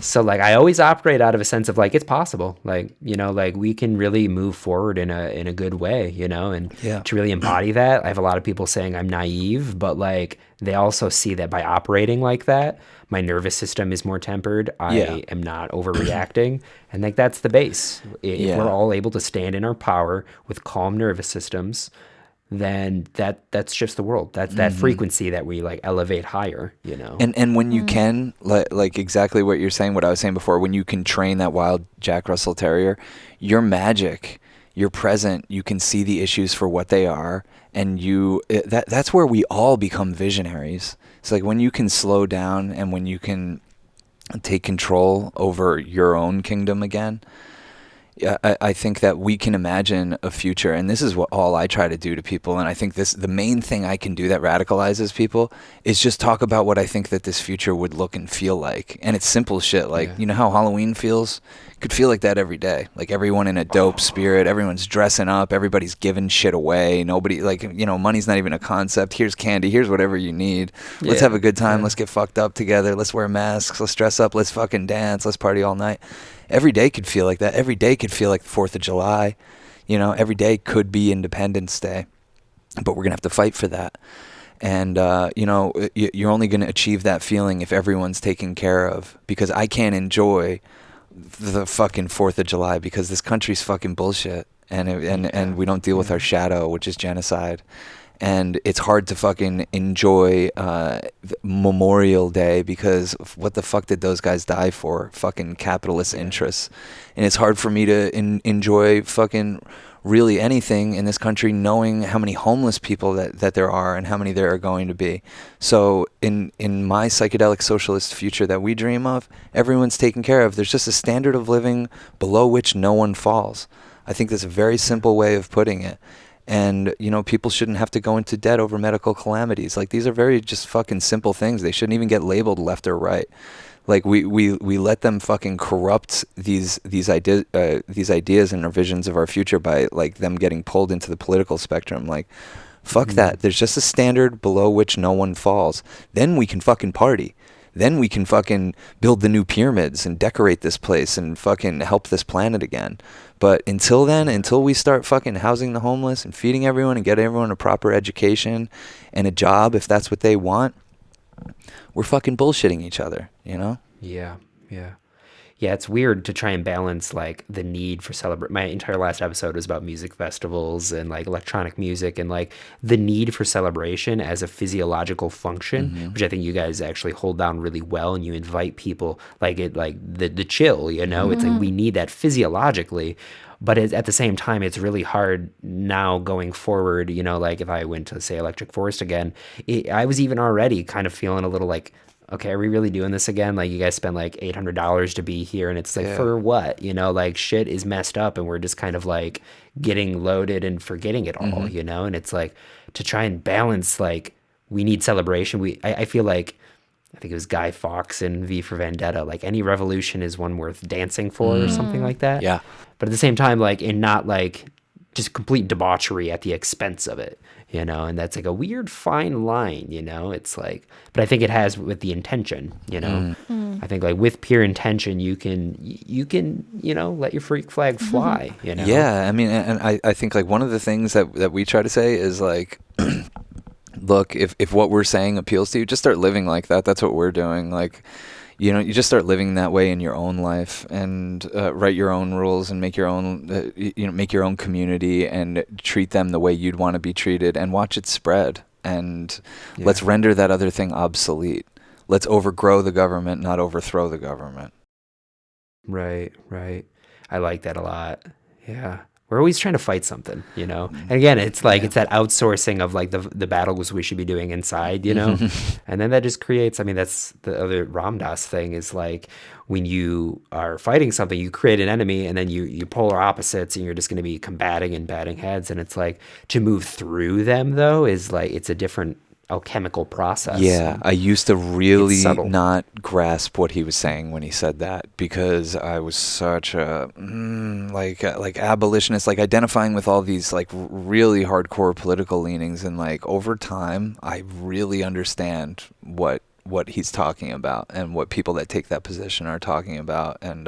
So like I always operate out of a sense of like it's possible. Like, you know, like we can really move forward in a good way, you know, and to really embody that. I have a lot of people saying I'm naive, but like they also see that by operating like that, my nervous system is more tempered. I am not overreacting. And like that's the base. If we're all able to stand in our power with calm nervous systems, then that's just the world. That's that frequency that we like elevate higher, you know. And when you can, like exactly what you're saying, what I was saying before, when you can train that wild Jack Russell Terrier, you're magic, you're present, you can see the issues for what they are, and that's where we all become visionaries. It's like when you can slow down and when you can take control over your own kingdom again. I think that we can imagine a future, and this is what all I try to do to people, and I think the main thing I can do that radicalizes people is just talk about what I think that this future would look and feel like. And it's simple shit, like, you know how Halloween feels? It could feel like that every day. Like everyone in a dope spirit, everyone's dressing up, everybody's giving shit away, nobody, like, you know, money's not even a concept. Here's candy, here's whatever you need. Let's have a good time, let's get fucked up together, let's wear masks, let's dress up, let's fucking dance, let's party all night. Every day could feel like that. Every day could feel like the 4th of July. You know, every day could be Independence Day. But we're going to have to fight for that. And, you know, you're only going to achieve that feeling if everyone's taken care of. Because I can't enjoy the fucking 4th of July because this country's fucking bullshit. And we don't deal with our shadow, which is genocide. And it's hard to fucking enjoy Memorial Day because what the fuck did those guys die for? Fucking capitalist interests. And it's hard for me to enjoy fucking really anything in this country knowing how many homeless people that there are and how many there are going to be. So in my psychedelic socialist future that we dream of, everyone's taken care of. There's just a standard of living below which no one falls. I think that's a very simple way of putting it. And, you know, people shouldn't have to go into debt over medical calamities. Like, these are very just fucking simple things. They shouldn't even get labeled left or right. Like, we let them fucking corrupt these ideas and our visions of our future by, like, them getting pulled into the political spectrum. Like, fuck that. There's just a standard below which no one falls. Then we can fucking party. Then we can fucking build the new pyramids and decorate this place and fucking help this planet again. But until then, until we start fucking housing the homeless and feeding everyone and get everyone a proper education and a job if that's what they want, we're fucking bullshitting each other, you know? Yeah. Yeah, it's weird to try and balance like the need for my entire last episode was about music festivals and like electronic music and like the need for celebration as a physiological function, which I think you guys actually hold down really well, and you invite people like the chill, you know, it's like we need that physiologically. But at the same time, it's really hard now going forward, you know, like if I went to say Electric Forest again, I was even already kind of feeling a little like, okay, are we really doing this again? Like, you guys spend like $800 to be here, and it's like, for what? You know, like shit is messed up, and we're just kind of like getting loaded and forgetting it all, you know? And it's like to try and balance, like, we need celebration. I feel like, I think it was Guy Fawkes in V for Vendetta, like any revolution is one worth dancing for or something like that. Yeah. But at the same time, like, and not like just complete debauchery at the expense of it, you know, and that's like a weird fine line, you know, it's like, but I think it has with the intention, you know, I think like with pure intention, you can, you know, let your freak flag fly, you know? Yeah. I mean, and I think like one of the things that we try to say is like, look, if what we're saying appeals to you, just start living like that. That's what we're doing. Like, you know, you just start living that way in your own life and write your own rules and make your own, make your own community and treat them the way you'd want to be treated and watch it spread. And let's render that other thing obsolete. Let's overgrow the government, not overthrow the government. Right. I like that a lot. Yeah. We're always trying to fight something, you know? And again, it's like, it's that outsourcing of like the battles we should be doing inside, you know? And then that just creates, I mean, that's the other Ram Dass thing is like, when you are fighting something, you create an enemy, and then you polar opposites, and you're just going to be combating and batting heads. And it's like, to move through them though, is like, it's a different alchemical process. Yeah, I used to really not grasp what he was saying when he said that, because I was such a like abolitionist, like identifying with all these like really hardcore political leanings, and like over time I really understand what he's talking about and what people that take that position are talking about. And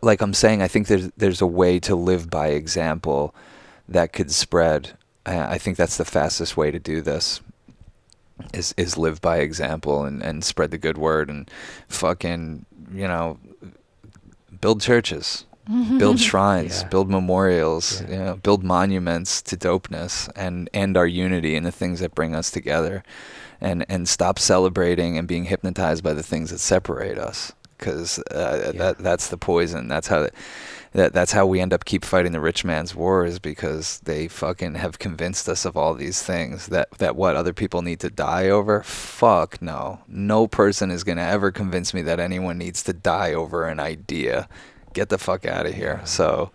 like I'm saying, I think there's a way to live by example that could spread. I think that's the fastest way to do this is live by example and spread the good word and fucking, you know, build churches, build shrines, build memorials, you know, build monuments to dopeness and end our unity in the things that bring us together, and stop celebrating and being hypnotized by the things that separate us. Because that's the poison. That's how we end up keep fighting the rich man's war, is because they fucking have convinced us of all these things that what other people need to die over. Fuck no. No person is gonna ever convince me that anyone needs to die over an idea. Get the fuck out of here. So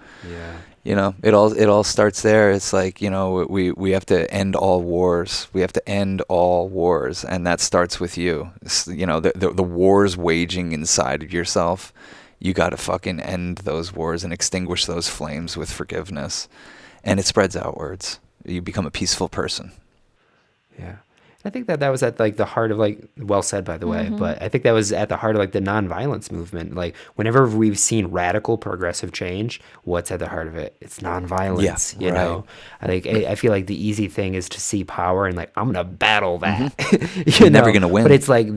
you know, it all starts there. It's like, you know, we have to end all wars. We have to end all wars, and that starts with you. You know, the wars waging inside of yourself. You got to fucking end those wars and extinguish those flames with forgiveness, and it spreads outwards. You become a peaceful person. Yeah. I think that was at like the heart of like, well said by the way, but I think that was at the heart of like the nonviolence movement. Like whenever we've seen radical progressive change, what's at the heart of it? It's nonviolence, you know? I feel like the easy thing is to see power and like, I'm going to battle that. You're never going to win. But it's like,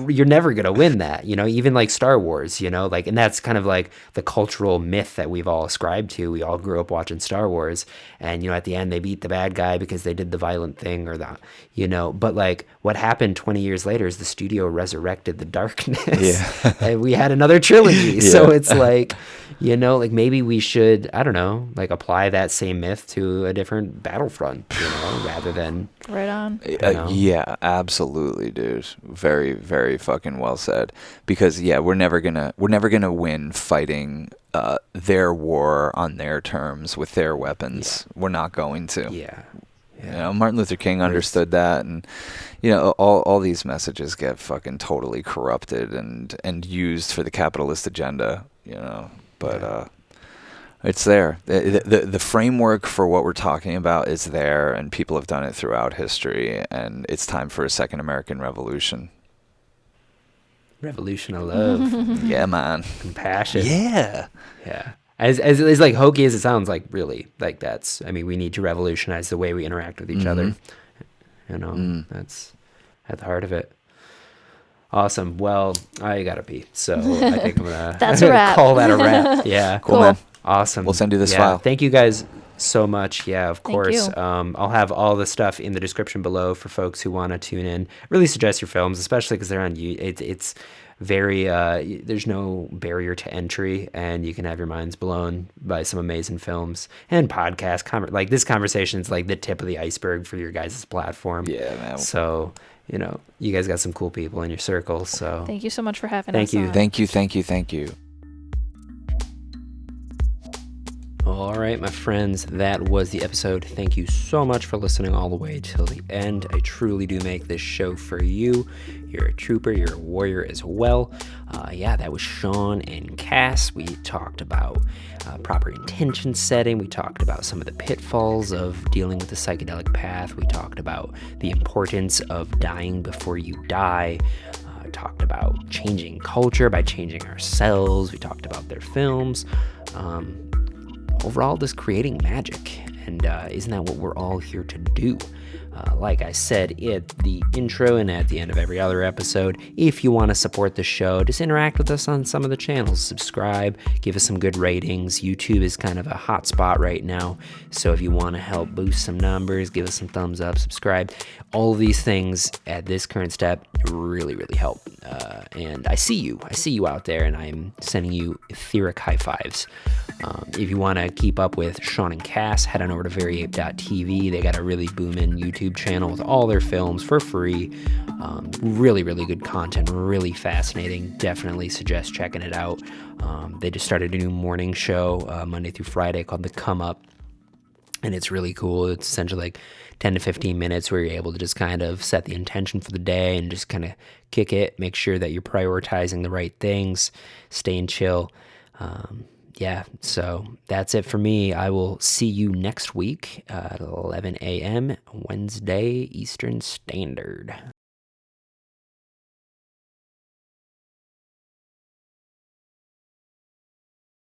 you're never going to win that, you know, even like Star Wars, you know, like, and that's kind of like the cultural myth that we've all ascribed to. We all grew up watching Star Wars, and, you know, at the end they beat the bad guy because they did the violent thing or that, you know. But like what happened 20 years later is the studio resurrected the darkness and we had another trilogy. So it's like, You know, like maybe we should, I don't know, like apply that same myth to a different battlefront, you know, rather than. Right on. Yeah, absolutely, dude. Very, very fucking well said. Because yeah, we're never gonna win fighting their war on their terms with their weapons. We're not going to. Yeah. You know, Martin Luther King understood that, and you know, all these messages get fucking totally corrupted and used for the capitalist agenda. You know, but it's there. The framework for what we're talking about is there, and people have done it throughout history, and it's time for a second American Revolution. Revolution of love. Yeah, man. Compassion. Yeah. Yeah. As like hokey as it sounds, like really, like that's, I mean, we need to revolutionize the way we interact with each other. You know, that's at the heart of it. Awesome. Well, I gotta pee, so I think I'm gonna That's a wrap. call that a wrap. Yeah. Cool, man. Awesome. We'll send you this Yeah. file. Thank you guys so much. Yeah, of Thank course. you. I'll have all the stuff in the description below for folks who want to tune in. Really suggest your films, especially because they're on YouTube. It's very there's no barrier to entry, and you can have your minds blown by some amazing films and podcasts. Like this conversation is like the tip of the iceberg for your guys' platform. Yeah, man. So, you know, you guys got some cool people in your circle. So Thank you so much for having Thank us you. on. Thank you. All right, my friends, that was the episode. Thank you so much for listening all the way till the end. I truly do make this show for you. You're a trooper, you're a warrior as well. Yeah, that was Sean and Cass. We talked about proper intention setting. We talked about some of the pitfalls of dealing with the psychedelic path. We talked about the importance of dying before you die. Talked about changing culture by changing ourselves. We talked about their films. Overall, just creating magic. And isn't that what we're all here to do? Like I said at the intro and at the end of every other episode, if you want to support the show, just interact with us on some of the channels. Subscribe, give us some good ratings. YouTube is kind of a hot spot right now. So if you want to help boost some numbers, give us some thumbs up, subscribe. All of these things at this current step really, really help. And I see you out there, and I'm sending you etheric high fives. If you want to keep up with Sean and Cass, head on over to veryape.tv. They got a really booming YouTube channel with all their films for free. Really, really good content, really fascinating. Definitely suggest checking it out. They just started a new morning show Monday through Friday called The Come Up. And it's really cool. It's essentially like 10 to 15 minutes where you're able to just kind of set the intention for the day and just kind of kick it, make sure that you're prioritizing the right things, staying chill. Yeah, so that's it for me. I will see you next week at 11 a.m. Wednesday Eastern Standard.